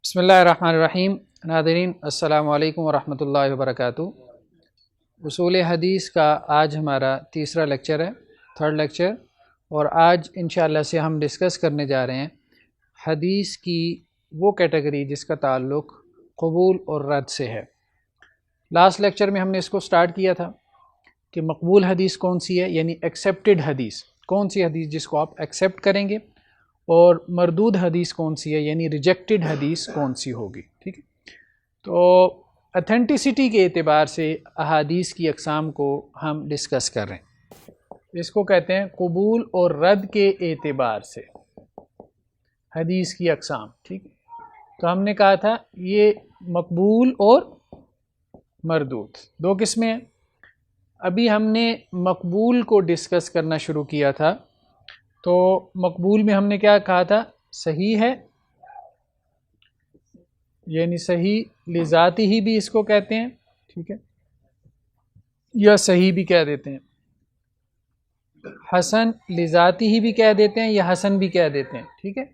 بسم اللہ الرحمن الرحیم۔ ناظرین السلام علیکم ورحمۃ اللہ وبرکاتہ۔ اصول حدیث کا آج ہمارا تیسرا لیکچر ہے، تھرڈ لیکچر، اور آج انشاءاللہ سے ہم ڈسکس کرنے جا رہے ہیں حدیث کی وہ کیٹیگری جس کا تعلق قبول اور رد سے ہے۔ لاسٹ لیکچر میں ہم نے اس کو سٹارٹ کیا تھا کہ مقبول حدیث کون سی ہے، یعنی ایکسیپٹڈ حدیث کون سی حدیث جس کو آپ ایکسیپٹ کریں گے، اور مردود حدیث کون سی ہے، یعنی ریجیکٹڈ حدیث کون سی ہوگی۔ ٹھیک ہے، تو اتھینٹسٹی کے اعتبار سے احادیث کی اقسام کو ہم ڈسکس کر رہے ہیں۔ اس کو کہتے ہیں قبول اور رد کے اعتبار سے حدیث کی اقسام۔ ٹھیک ہے، تو ہم نے کہا تھا یہ مقبول اور مردود دو قسمیں ہیں۔ ابھی ہم نے مقبول کو ڈسکس کرنا شروع کیا تھا، تو مقبول میں ہم نے کیا کہا تھا؟ صحیح ہے، یعنی صحیح لذاتی ہی بھی اس کو کہتے ہیں، ٹھیک ہے، یا صحیح بھی کہہ دیتے ہیں، حسن لذاتی ہی بھی کہہ دیتے ہیں یا حسن بھی کہہ دیتے ہیں، ٹھیک ہے،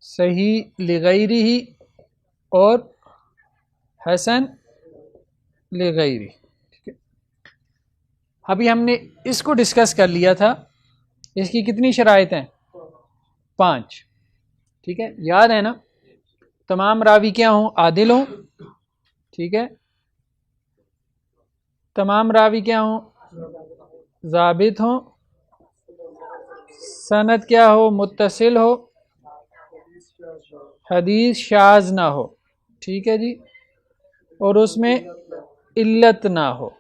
صحیح لغیری ہی اور حسن لغیری۔ ابھی ہم نے اس کو ڈسکس کر لیا تھا، اس کی کتنی شرائط ہیں؟ 5۔ ٹھیک ہے، یاد ہے نا؟ تمام راوی کیا ہوں؟ عادل ہوں، ٹھیک ہے، تمام راوی کیا ہوں؟ ضابط ہوں، سند کیا ہو؟ متصل ہو، حدیث شاذ نہ ہو، ٹھیک ہے جی، اور اس میں علت نہ ہو۔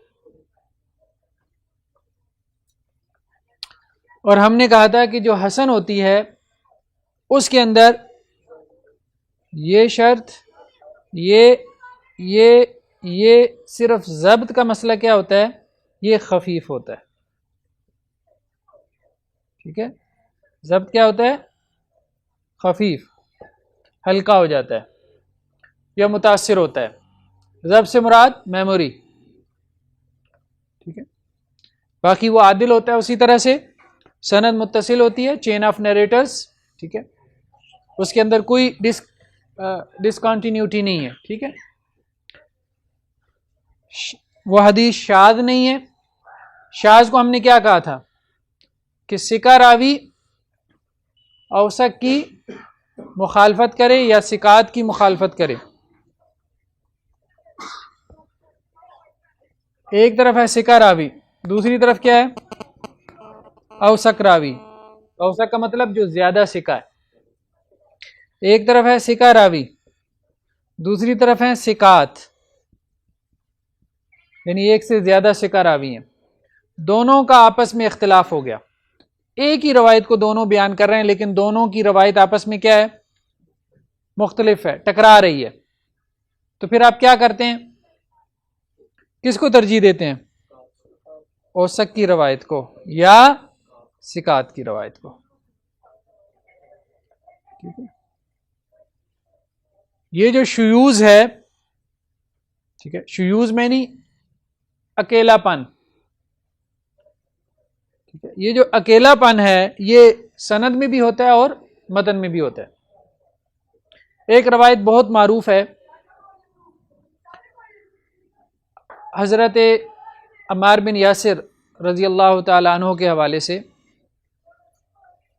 اور ہم نے کہا تھا کہ جو حسن ہوتی ہے اس کے اندر یہ شرط، یہ صرف ضبط کا مسئلہ کیا ہوتا ہے؟ یہ خفیف ہوتا ہے، ٹھیک ہے، ضبط کیا ہوتا ہے؟ خفیف، ہلکا ہو جاتا ہے یا متاثر ہوتا ہے۔ ضبط سے مراد میموری، ٹھیک ہے، باقی وہ عادل ہوتا ہے۔ اسی طرح سے سند متصل ہوتی ہے، چین آف نیریٹرز، ٹھیک ہے، اس کے اندر کوئی ڈسکنٹینیوٹی نہیں ہے، ٹھیک ہے، وہ حدیث شاذ نہیں ہے۔ شاذ کو ہم نے کیا کہا تھا کہ ثقہ راوی اوثق کی مخالفت کرے یا ثقات کی مخالفت کرے۔ ایک طرف ہے ثقہ راوی، دوسری طرف کیا ہے؟ اوثق راوی۔ اوثق کا مطلب جو زیادہ ثقہ ہے۔ ایک طرف ہے ثقہ راوی، دوسری طرف ہے ثقات، یعنی ایک سے زیادہ ثقہ راوی ہیں، دونوں کا آپس میں اختلاف ہو گیا۔ ایک ہی روایت کو دونوں بیان کر رہے ہیں لیکن دونوں کی روایت آپس میں کیا ہے؟ مختلف ہے، ٹکرا رہی ہے۔ تو پھر آپ کیا کرتے ہیں؟ کس کو ترجیح دیتے ہیں؟ اوثق کی روایت کو یا ثقات کی روایت کو، ٹھیک ہے۔ یہ جو شیوذ ہے، ٹھیک ہے، شیوذ میں نہیں اکیلا پن، ٹھیک ہے، یہ جو اکیلا پن ہے یہ سند میں بھی ہوتا ہے اور متن میں بھی ہوتا ہے۔ ایک روایت بہت معروف ہے حضرت عمار بن یاسر رضی اللہ تعالی عنہ کے حوالے سے،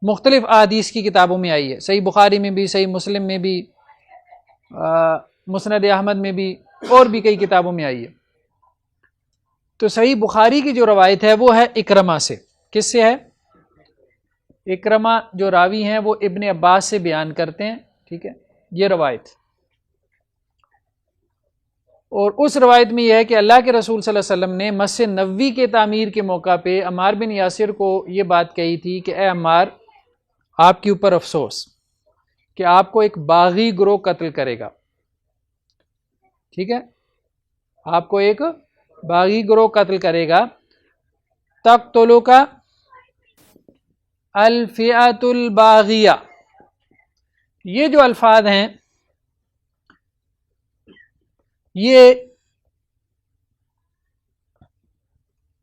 مختلف احادیث کی کتابوں میں آئی ہے، صحیح بخاری میں بھی، صحیح مسلم میں بھی، مسند احمد میں بھی، اور بھی کئی کتابوں میں آئی ہے۔ تو صحیح بخاری کی جو روایت ہے وہ ہے اکرمہ سے۔ کس سے ہے؟ اکرمہ جو راوی ہیں وہ ابن عباس سے بیان کرتے ہیں، ٹھیک ہے، یہ روایت۔ اور اس روایت میں یہ ہے کہ اللہ کے رسول صلی اللہ علیہ وسلم نے مسجد نبوی کے تعمیر کے موقع پہ عمار بن یاسر کو یہ بات کہی تھی کہ اے عمار، آپ کے اوپر افسوس کہ آپ کو ایک باغی گروہ قتل کرے گا، ٹھیک ہے، آپ کو ایک باغی گروہ قتل کرے گا، تقتلک الفئۃ الباغیہ۔ یہ جو الفاظ ہیں یہ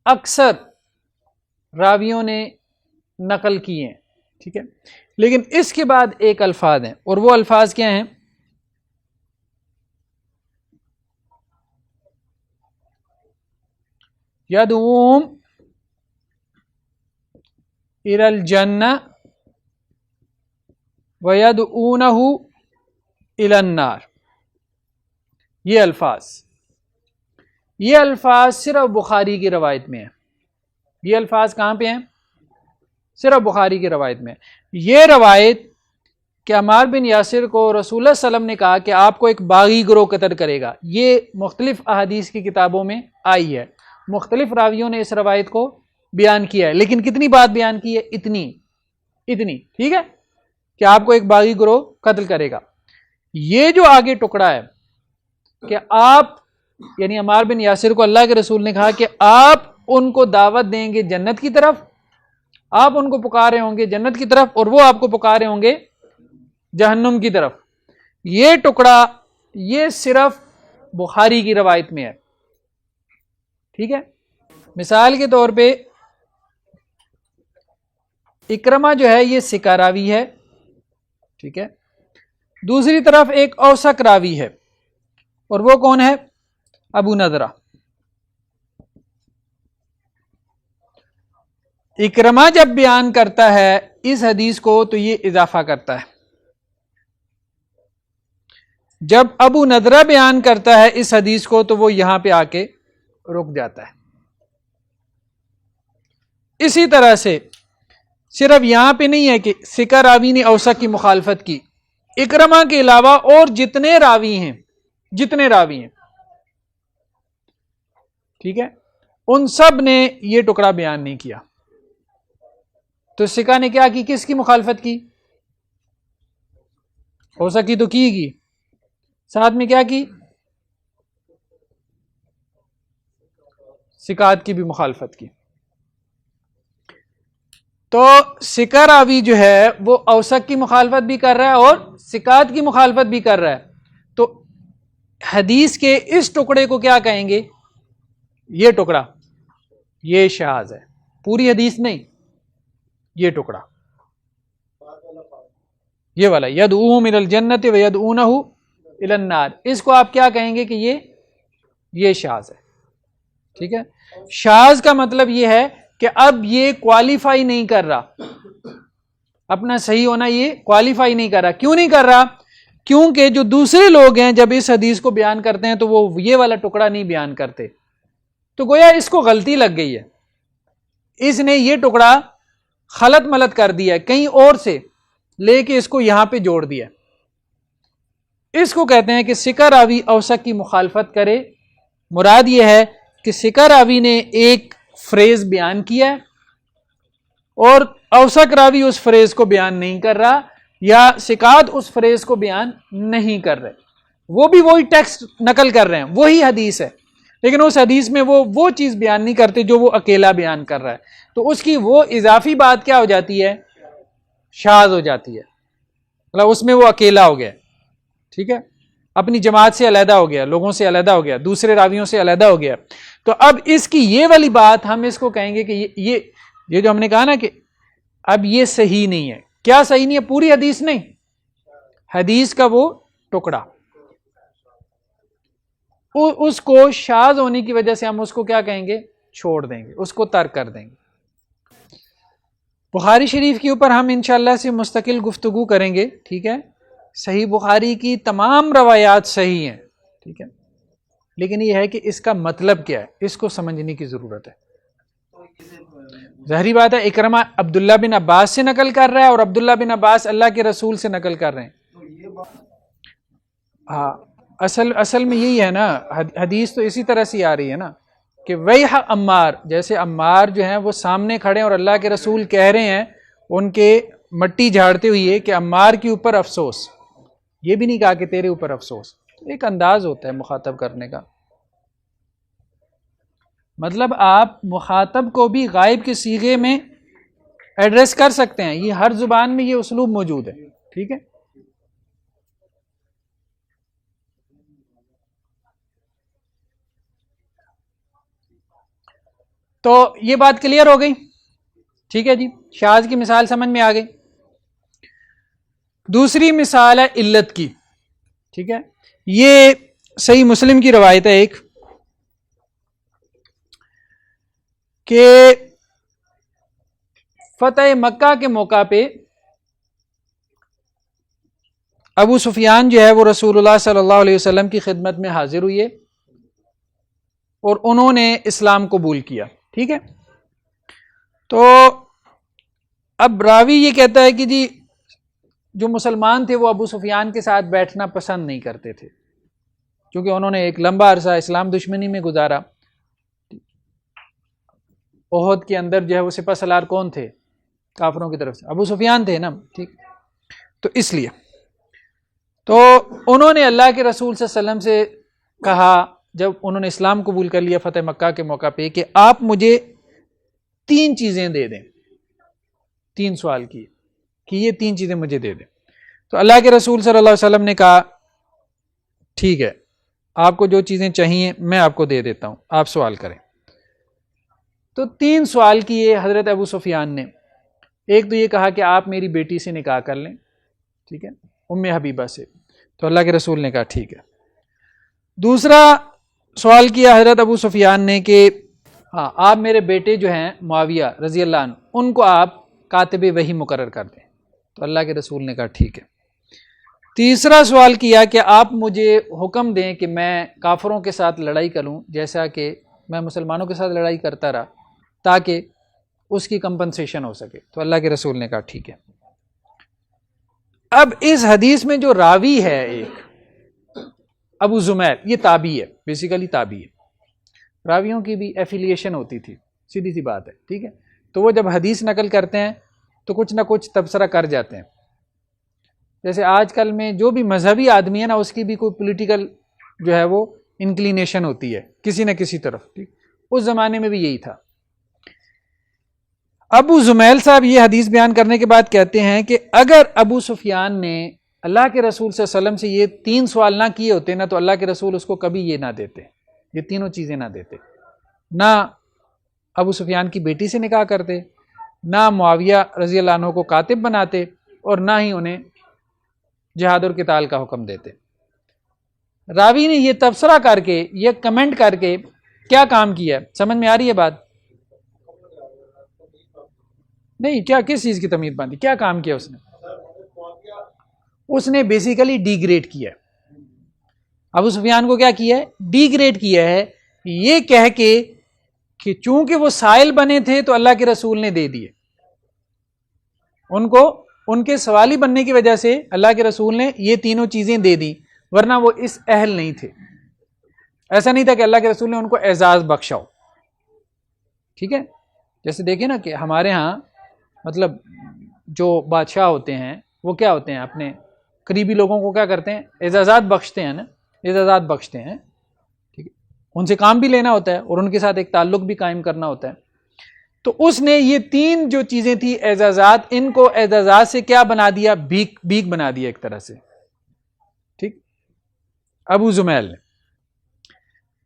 اکثر راویوں نے نقل کیے ہیں، ٹھیک ہے. لیکن اس کے بعد ایک الفاظ ہیں اور وہ الفاظ کیا ہیں؟ یدعوہم الی الجنہ ویدعونہ الی النار. یہ الفاظ صرف بخاری کی روایت میں ہیں. یہ الفاظ کہاں پہ ہیں؟ صرف بخاری کی روایت میں. یہ روایت کہ عمار بن یاسر کو رسول اللہ صلی اللہ علیہ وسلم نے کہا کہ آپ کو ایک باغی گروہ قتل کرے گا، یہ مختلف احادیث کی کتابوں میں آئی ہے. مختلف راویوں نے اس روایت کو بیان کیا ہے، لیکن کتنی بات بیان کی ہے؟ اتنی. ٹھیک ہے، کہ آپ کو ایک باغی گروہ قتل کرے گا. یہ جو آگے ٹکڑا ہے کہ آپ یعنی عمار بن یاسر کو اللہ کے رسول نے کہا کہ آپ ان کو دعوت دیں گے جنت کی طرف، آپ ان کو پکارے ہوں گے جنت کی طرف اور وہ آپ کو پکارے ہوں گے جہنم کی طرف. یہ ٹکڑا یہ صرف بخاری کی روایت میں ہے. ٹھیک ہے، مثال کے طور پہ اکرمہ جو ہے یہ ثقہ راوی ہے. ٹھیک ہے، دوسری طرف ایک اوثق راوی ہے اور وہ کون ہے؟ ابو نضرہ. اکرمہ جب بیان کرتا ہے اس حدیث کو تو یہ اضافہ کرتا ہے، جب ابو نضرہ بیان کرتا ہے اس حدیث کو تو وہ یہاں پہ آ کے رک جاتا ہے. اسی طرح سے صرف یہاں پہ نہیں ہے کہ ثقہ راوی نے اوثق کی مخالفت کی، اکرمہ کے علاوہ اور جتنے راوی ہیں ٹھیک ہے، ان سب نے یہ ٹکڑا بیان نہیں کیا. تو ثقہ نے کیا کی؟ کس کی مخالفت کی؟ اوثق کی تو کی ساتھ میں کیا کی؟ ثقات کی بھی مخالفت کی. تو ثقہ راوی جو ہے وہ اوثق کی مخالفت بھی کر رہا ہے اور ثقات کی مخالفت بھی کر رہا ہے. تو حدیث کے اس ٹکڑے کو کیا کہیں گے؟ یہ ٹکڑا یہ شاذ ہے، پوری حدیث نہیں، یہ ٹکڑا یہ والا یدعوہم الی الجنۃ ویدعونہ الی النار، اس کو آپ کیا کہیں گے کہ یہ شاذ ہے. ٹھیک ہے، شاذ کا مطلب یہ ہے کہ اب یہ کوالیفائی نہیں کر رہا، اپنا صحیح ہونا یہ کوالیفائی نہیں کر رہا. کیوں نہیں کر رہا؟ کیونکہ جو دوسرے لوگ ہیں جب اس حدیث کو بیان کرتے ہیں تو وہ یہ والا ٹکڑا نہیں بیان کرتے، تو گویا اس کو غلطی لگ گئی ہے، اس نے یہ ٹکڑا خلط ملط کر دیا، کہیں اور سے لے کے اس کو یہاں پہ جوڑ دیا. اس کو کہتے ہیں کہ ثقہ راوی اوثق کی مخالفت کرے. مراد یہ ہے کہ ثقہ راوی نے ایک فریز بیان کیا ہے اور اوثق راوی اس فریز کو بیان نہیں کر رہا، یا ثقات اس فریز کو بیان نہیں کر رہے، وہ بھی وہی ٹیکسٹ نقل کر رہے ہیں، وہی حدیث ہے، لیکن اس حدیث میں وہ چیز بیان نہیں کرتے جو وہ اکیلا بیان کر رہا ہے. تو اس کی وہ اضافی بات کیا ہو جاتی ہے؟ شاذ ہو جاتی ہے، مطلب اس میں وہ اکیلا ہو گیا. ٹھیک ہے، اپنی جماعت سے علیحدہ ہو گیا، لوگوں سے علیحدہ ہو گیا، دوسرے راویوں سے علیحدہ ہو گیا. تو اب اس کی یہ والی بات ہم اس کو کہیں گے کہ یہ جو ہم نے کہا نا کہ اب یہ صحیح نہیں ہے. کیا صحیح نہیں ہے؟ پوری حدیث نہیں، حدیث کا وہ ٹکڑا، اس کو شاذ ہونے کی وجہ سے ہم اس کو کیا کہیں گے؟ چھوڑ دیں گے، اس کو ترک کر دیں گے. بخاری شریف کے اوپر ہم انشاءاللہ سے مستقل گفتگو کریں گے. ٹھیک ہے، صحیح بخاری کی تمام روایات صحیح ہیں. ٹھیک ہے، لیکن یہ ہے کہ اس کا مطلب کیا ہے، اس کو سمجھنے کی ضرورت ہے. ظاہری بات ہے اکرمہ عبداللہ بن عباس سے نقل کر رہا ہے اور عبداللہ بن عباس اللہ کے رسول سے نقل کر رہے ہیں. ہاں، اصل میں یہی ہے نا، حدیث تو اسی طرح سے آ رہی ہے نا کہ ویح عمار، جیسے عمار جو ہیں وہ سامنے کھڑے ہیں اور اللہ کے رسول کہہ رہے ہیں ان کے مٹی جھاڑتے ہوئے کہ عمار کے اوپر افسوس، یہ بھی نہیں کہا کہ تیرے اوپر افسوس. ایک انداز ہوتا ہے مخاطب کرنے کا، مطلب آپ مخاطب کو بھی غائب کے صیغے میں ایڈریس کر سکتے ہیں، یہ ہر زبان میں یہ اسلوب موجود ہے. ٹھیک ہے، تو یہ بات کلیئر ہو گئی. ٹھیک ہے جی، شاذ کی مثال سمجھ میں آ گئی. دوسری مثال ہے علت کی، ٹھیک ہے، یہ صحیح مسلم کی روایت ہے ایک، کہ فتح مکہ کے موقع پہ ابو سفیان جو ہے وہ رسول اللہ صلی اللہ علیہ وسلم کی خدمت میں حاضر ہوئے اور انہوں نے اسلام قبول کیا، ٹھیک ہے۔ تو اب راوی یہ کہتا ہے کہ جی جو مسلمان تھے وہ ابو سفیان کے ساتھ بیٹھنا پسند نہیں کرتے تھے، کیونکہ انہوں نے ایک لمبا عرصہ اسلام دشمنی میں گزارا۔ احد کے اندر جو ہے وہ سپہ سالار کون تھے کافروں کی طرف سے؟ ابو سفیان تھے نا، ٹھیک۔ تو اس لیے تو انہوں نے اللہ کے رسول صلی اللہ علیہ وسلم سے کہا جب انہوں نے اسلام قبول کر لیا فتح مکہ کے موقع پہ کہ آپ مجھے 3 چیزیں دے دیں، 3 سوال کیے کہ یہ 3 چیزیں مجھے دے دیں۔ تو اللہ کے رسول صلی اللہ علیہ وسلم نے کہا ٹھیک ہے، آپ کو جو چیزیں چاہیے میں آپ کو دے دیتا ہوں، آپ سوال کریں۔ تو 3 سوال کیے حضرت ابو سفیان نے۔ ایک تو یہ کہا کہ آپ میری بیٹی سے نکاح کر لیں، ٹھیک ہے، ام حبیبہ سے۔ تو اللہ کے رسول نے کہا ٹھیک ہے۔ دوسرا سوال کیا حضرت ابو سفیان نے کہ ہاں آپ میرے بیٹے جو ہیں معاویہ رضی اللہ عنہ ان کو آپ کاتب وحی مقرر کر دیں۔ تو اللہ کے رسول نے کہا ٹھیک ہے۔ تیسرا سوال کیا کہ آپ مجھے حکم دیں کہ میں کافروں کے ساتھ لڑائی کروں جیسا کہ میں مسلمانوں کے ساتھ لڑائی کرتا رہا تاکہ اس کی کمپنسیشن ہو سکے۔ تو اللہ کے رسول نے کہا ٹھیک ہے۔ اب اس حدیث میں جو راوی ہے ایک ابو زمیل، یہ تابعی ہے، بیسیکلی تابعی ہے۔ راویوں کی بھی ایفیلیشن ہوتی تھی، سیدھی سی بات ہے، ٹھیک ہے۔ تو وہ جب حدیث نقل کرتے ہیں تو کچھ نہ کچھ تبصرہ کر جاتے ہیں۔ جیسے آج کل میں جو بھی مذہبی آدمی ہے نا اس کی بھی کوئی پولیٹیکل جو ہے وہ انکلینیشن ہوتی ہے کسی نہ کسی طرف، ٹھیک۔ اس زمانے میں بھی یہی تھا۔ ابو زمیل صاحب یہ حدیث بیان کرنے کے بعد کہتے ہیں کہ اگر ابو سفیان نے اللہ کے رسول صلی اللہ علیہ وسلم سے یہ 3 سوال نہ کیے ہوتے نا تو اللہ کے رسول اس کو کبھی یہ نہ دیتے، یہ تینوں چیزیں نہ دیتے، نہ ابو سفیان کی بیٹی سے نکاح کرتے، نہ معاویہ رضی اللہ عنہ کو کاتب بناتے، اور نہ ہی انہیں جہاد اور قتال کا حکم دیتے۔ راوی نے یہ تبصرہ کر کے، یہ کمنٹ کر کے کیا کام کیا ہے؟ سمجھ میں آ رہی ہے بات؟ نہیں، کیا کس چیز کی تمیز باندھی؟ کیا کام کیا اس نے بیسیکلی ڈی گریڈ کیا ہے ابو سفیان کو۔ کیا کیا ہے؟ ڈی گریڈ کیا ہے، یہ کہہ کے کہ چونکہ وہ سائل بنے تھے تو اللہ کے رسول نے دے دیے ان کو، ان کے سوالی بننے کی وجہ سے اللہ کے رسول نے یہ تینوں چیزیں دے دی، ورنہ وہ اس اہل نہیں تھے۔ ایسا نہیں تھا کہ اللہ کے رسول نے ان کو اعزاز بخشا ہو، ٹھیک ہے۔ جیسے دیکھیں نا کہ ہمارے ہاں مطلب جو بادشاہ ہوتے ہیں وہ کیا ہوتے ہیں، اپنے قریبی لوگوں کو کیا کرتے ہیں؟ اعزازات بخشتے ہیں نا، اعزازات بخشتے ہیں، ٹھیک ہے۔ ان سے کام بھی لینا ہوتا ہے اور ان کے ساتھ ایک تعلق بھی قائم کرنا ہوتا ہے۔ تو اس نے یہ 3 جو چیزیں تھیں اعزازات، ان کو اعزازات سے کیا بنا دیا؟ بھیک بنا دیا ایک طرح سے، ٹھیک، ابو زمیل نے۔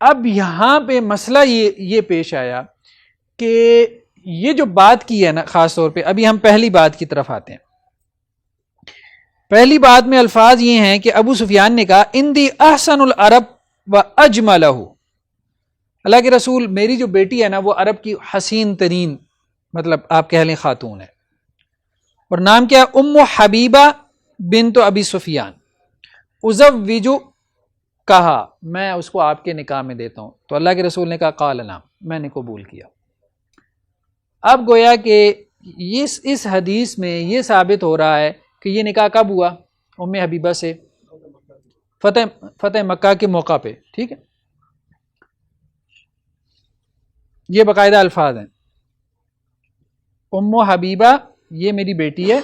اب یہاں پہ مسئلہ یہ پیش آیا کہ یہ جو بات کی ہے نا، خاص طور پہ ابھی ہم پہلی بات کی طرف آتے ہیں۔ پہلی بات میں الفاظ یہ ہیں کہ ابو سفیان نے کہا اندی احسن العرب و اجملہ، اللہ کے رسول میری جو بیٹی ہے نا وہ عرب کی حسین ترین، مطلب آپ کہہ لیں خاتون ہے، اور نام کیا؟ ام حبیبہ بنت ابی سفیان، ازوجو، کہا میں اس کو آپ کے نکاح میں دیتا ہوں۔ تو اللہ کے رسول نے کہا قال نعم، میں نے قبول کیا۔ اب گویا کہ اس حدیث میں یہ ثابت ہو رہا ہے کہ یہ نکاح کب ہوا؟ ام حبیبہ سے فتح مکہ کے موقع پہ، ٹھیک ہے۔ یہ باقاعدہ الفاظ ہیں، ام حبیبہ یہ میری بیٹی ہے،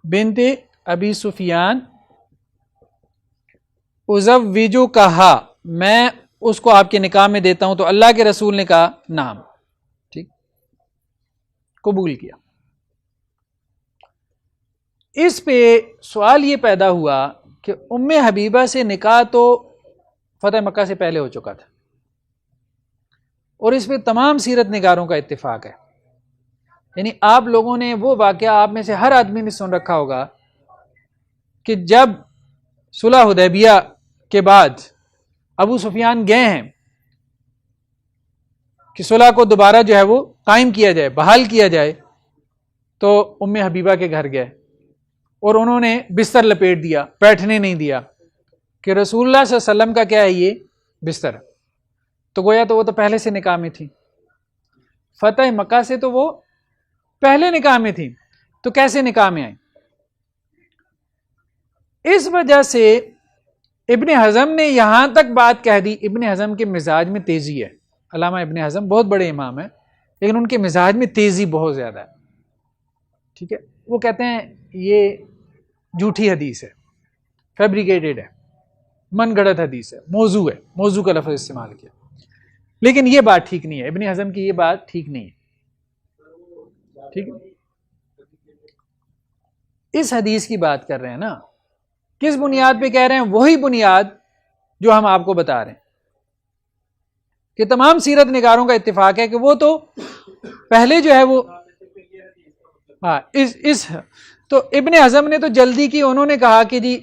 بنت ابی سفیان، ازوجو، کہا میں اس کو آپ کے نکاح میں دیتا ہوں۔ تو اللہ کے رسول نے کہا نعم، ٹھیک، قبول کیا۔ اس پہ سوال یہ پیدا ہوا کہ ام حبیبہ سے نکاح تو فتح مکہ سے پہلے ہو چکا تھا، اور اس پہ تمام سیرت نگاروں کا اتفاق ہے۔ یعنی آپ لوگوں نے وہ واقعہ، آپ میں سے ہر آدمی نے سن رکھا ہوگا کہ جب صلح حدیبیہ کے بعد ابو سفیان گئے ہیں کہ صلح کو دوبارہ جو ہے وہ قائم کیا جائے، بحال کیا جائے، تو ام حبیبہ کے گھر گئے اور انہوں نے بستر لپیٹ دیا، بیٹھنے نہیں دیا کہ رسول اللہ صلی اللہ علیہ وسلم کا کیا ہے یہ بستر. تو گویا تو وہ تو پہلے سے نکاح میں تھی، فتح مکہ سے تو وہ پہلے نکاح میں تھی، تو کیسے نکاح میں آئیں؟ اس وجہ سے ابن حزم نے یہاں تک بات کہہ دی. ابن حزم کے مزاج میں تیزی ہے. علامہ ابن حزم بہت بڑے امام ہیں لیکن ان کے مزاج میں تیزی بہت زیادہ ہے. ٹھیک ہے، وہ کہتے ہیں یہ جھوٹی حدیث ہے، فیبریکیٹڈ ہے، من گڑت حدیث ہے، موضوع ہے، موضوع کا لفظ استعمال کیا. لیکن یہ بات ٹھیک نہیں ہے، ابن حزم کی یہ بات ٹھیک نہیں ہے. ٹھیک ہے، اس حدیث کی بات کر رہے ہیں نا، کس بنیاد پہ کہہ رہے ہیں؟ وہی بنیاد جو ہم آپ کو بتا رہے ہیں کہ تمام سیرت نگاروں کا اتفاق ہے کہ وہ تو پہلے جو ہے وہ تو ابن حزم نے تو جلدی کی، انہوں نے کہا کہ جی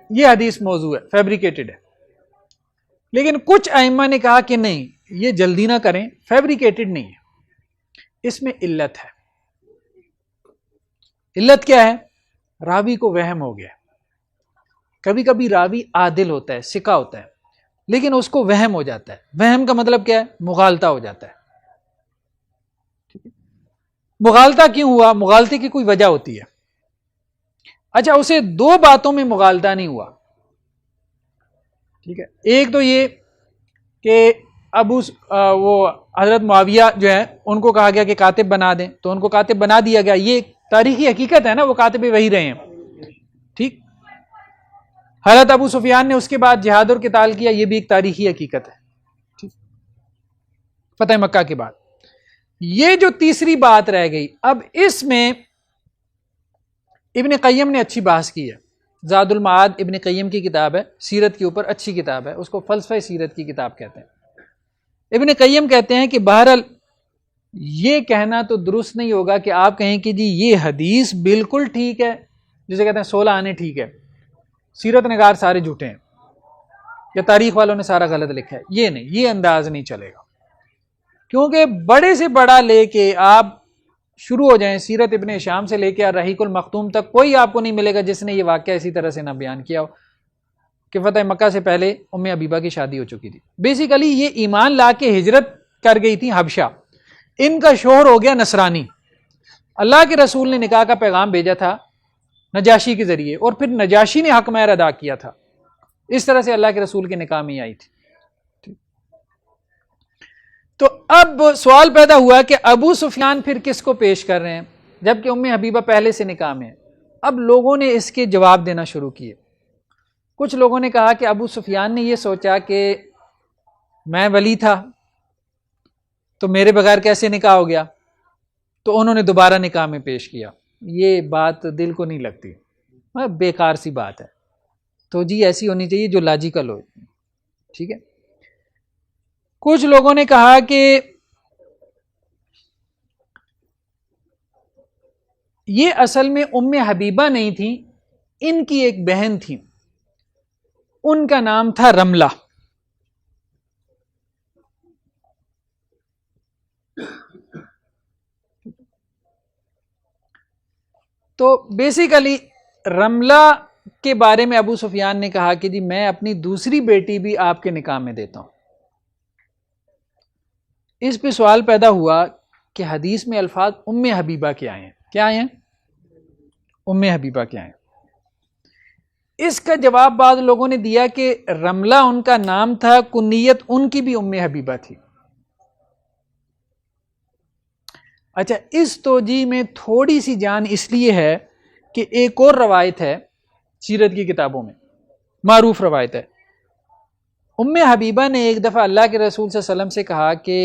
یہ حدیث موضوع ہے، فیبریکیٹڈ ہے. لیکن کچھ ائمہ نے کہا کہ نہیں، یہ جلدی نہ کریں، فیبریکیٹڈ نہیں ہے، اس میں علت ہے. علت کیا ہے؟ راوی کو وہم ہو گیا. کبھی کبھی راوی عادل ہوتا ہے، ثقہ ہوتا ہے، لیکن اس کو وہم ہو جاتا ہے. وہم کا مطلب کیا ہے؟ مغالطہ ہو جاتا ہے. مغالطہ کیوں ہوا؟ مغالطے کی کوئی وجہ ہوتی ہے. اچھا، اسے دو باتوں میں مغالطہ نہیں ہوا. ٹھیک ہے، ایک تو یہ کہ وہ حضرت معاویہ جو ہے ان کو کہا گیا کہ کاتب بنا دیں، تو ان کو کاتب بنا دیا گیا. یہ تاریخی حقیقت ہے نا، وہ کاتب وہی رہے ہیں. ٹھیک، حضرت ابو سفیان نے اس کے بعد جہاد اور قتال کیا، یہ بھی ایک تاریخی حقیقت ہے. ٹھیک، فتح مکہ کے بعد. یہ جو تیسری بات رہ گئی، اب اس میں ابن قیم نے اچھی بحث کی ہے. زاد المعاد ابن قیم کی کتاب ہے، سیرت کے اوپر اچھی کتاب ہے، اس کو فلسفہ سیرت کی کتاب کہتے ہیں. ابن قیم کہتے ہیں کہ بہرحال یہ کہنا تو درست نہیں ہوگا کہ آپ کہیں کہ جی یہ حدیث بالکل ٹھیک ہے، جسے کہتے ہیں 16 آنے ٹھیک ہے، سیرت نگار سارے جھوٹے ہیں یا تاریخ والوں نے سارا غلط لکھا ہے. یہ نہیں، یہ انداز نہیں چلے گا، کیونکہ بڑے سے بڑا لے کے آپ شروع ہو جائیں، سیرت ابن ہشام سے لے کے رحیق المختوم تک، کوئی آپ کو نہیں ملے گا جس نے یہ واقعہ اسی طرح سے نہ بیان کیا ہو کہ فتح مکہ سے پہلے ام حبیبہ کی شادی ہو چکی تھی. بیسیکلی یہ ایمان لا کے ہجرت کر گئی تھی حبشہ، ان کا شوہر ہو گیا نصرانی. اللہ کے رسول نے نکاح کا پیغام بھیجا تھا نجاشی کے ذریعے، اور پھر نجاشی نے حق مہر ادا کیا تھا. اس طرح سے اللہ کے رسول کے نکاح میں آئی تھی. تو اب سوال پیدا ہوا کہ ابو سفیان پھر کس کو پیش کر رہے ہیں جبکہ ام حبیبہ پہلے سے نکاح میں ہے؟ اب لوگوں نے اس کے جواب دینا شروع کیے. کچھ لوگوں نے کہا کہ ابو سفیان نے یہ سوچا کہ میں ولی تھا تو میرے بغیر کیسے نکاح ہو گیا، تو انہوں نے دوبارہ نکاح میں پیش کیا. یہ بات دل کو نہیں لگتی، بیکار سی بات ہے. تو جی ایسی ہونی چاہیے جو لاجیکل ہو. ٹھیک ہے، کچھ لوگوں نے کہا کہ یہ اصل میں ام حبیبہ نہیں تھی، ان کی ایک بہن تھی، ان کا نام تھا رملہ. تو بیسیکلی رملہ کے بارے میں ابو سفیان نے کہا کہ جی میں اپنی دوسری بیٹی بھی آپ کے نکاح میں دیتا ہوں. اس پہ سوال پیدا ہوا کہ حدیث میں الفاظ ام حبیبہ کے آئے ہیں، کیا آئے ہیں؟ ام حبیبہ کے آئے ہیں. اس کا جواب بعض لوگوں نے دیا کہ رملہ ان کا نام تھا، کنیت ان کی بھی ام حبیبہ تھی. اچھا، اس توجیہ میں تھوڑی سی جان اس لیے ہے کہ ایک اور روایت ہے سیرت کی کتابوں میں، معروف روایت ہے. ام حبیبہ نے ایک دفعہ اللہ کے رسول صلی اللہ علیہ وسلم سے کہا کہ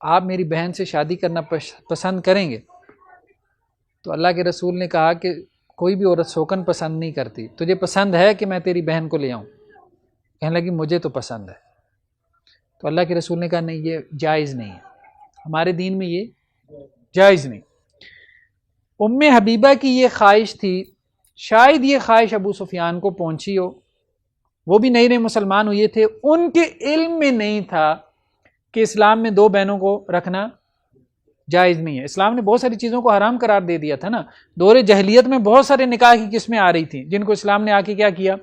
آپ میری بہن سے شادی کرنا پسند کریں گے؟ تو اللہ کے رسول نے کہا کہ کوئی بھی عورت شوکن پسند نہیں کرتی، تجھے پسند ہے کہ میں تیری بہن کو لے آؤں؟ کہنے لگی مجھے تو پسند ہے. تو اللہ کے رسول نے کہا نہیں، یہ جائز نہیں ہے، ہمارے دین میں یہ جائز نہیں. ام حبیبہ کی یہ خواہش تھی شاید یہ خواہش ابو سفیان کو پہنچی ہو، وہ بھی نئے نئے مسلمان ہوئے تھے، ان کے علم میں نہیں تھا کہ اسلام میں دو بہنوں کو رکھنا جائز نہیں ہے. اسلام نے بہت ساری چیزوں کو حرام قرار دے دیا تھا نا. دور جاہلیت میں بہت سارے نکاح کی قسمیں آ رہی تھیں جن کو اسلام نے آ کے کیا کیا.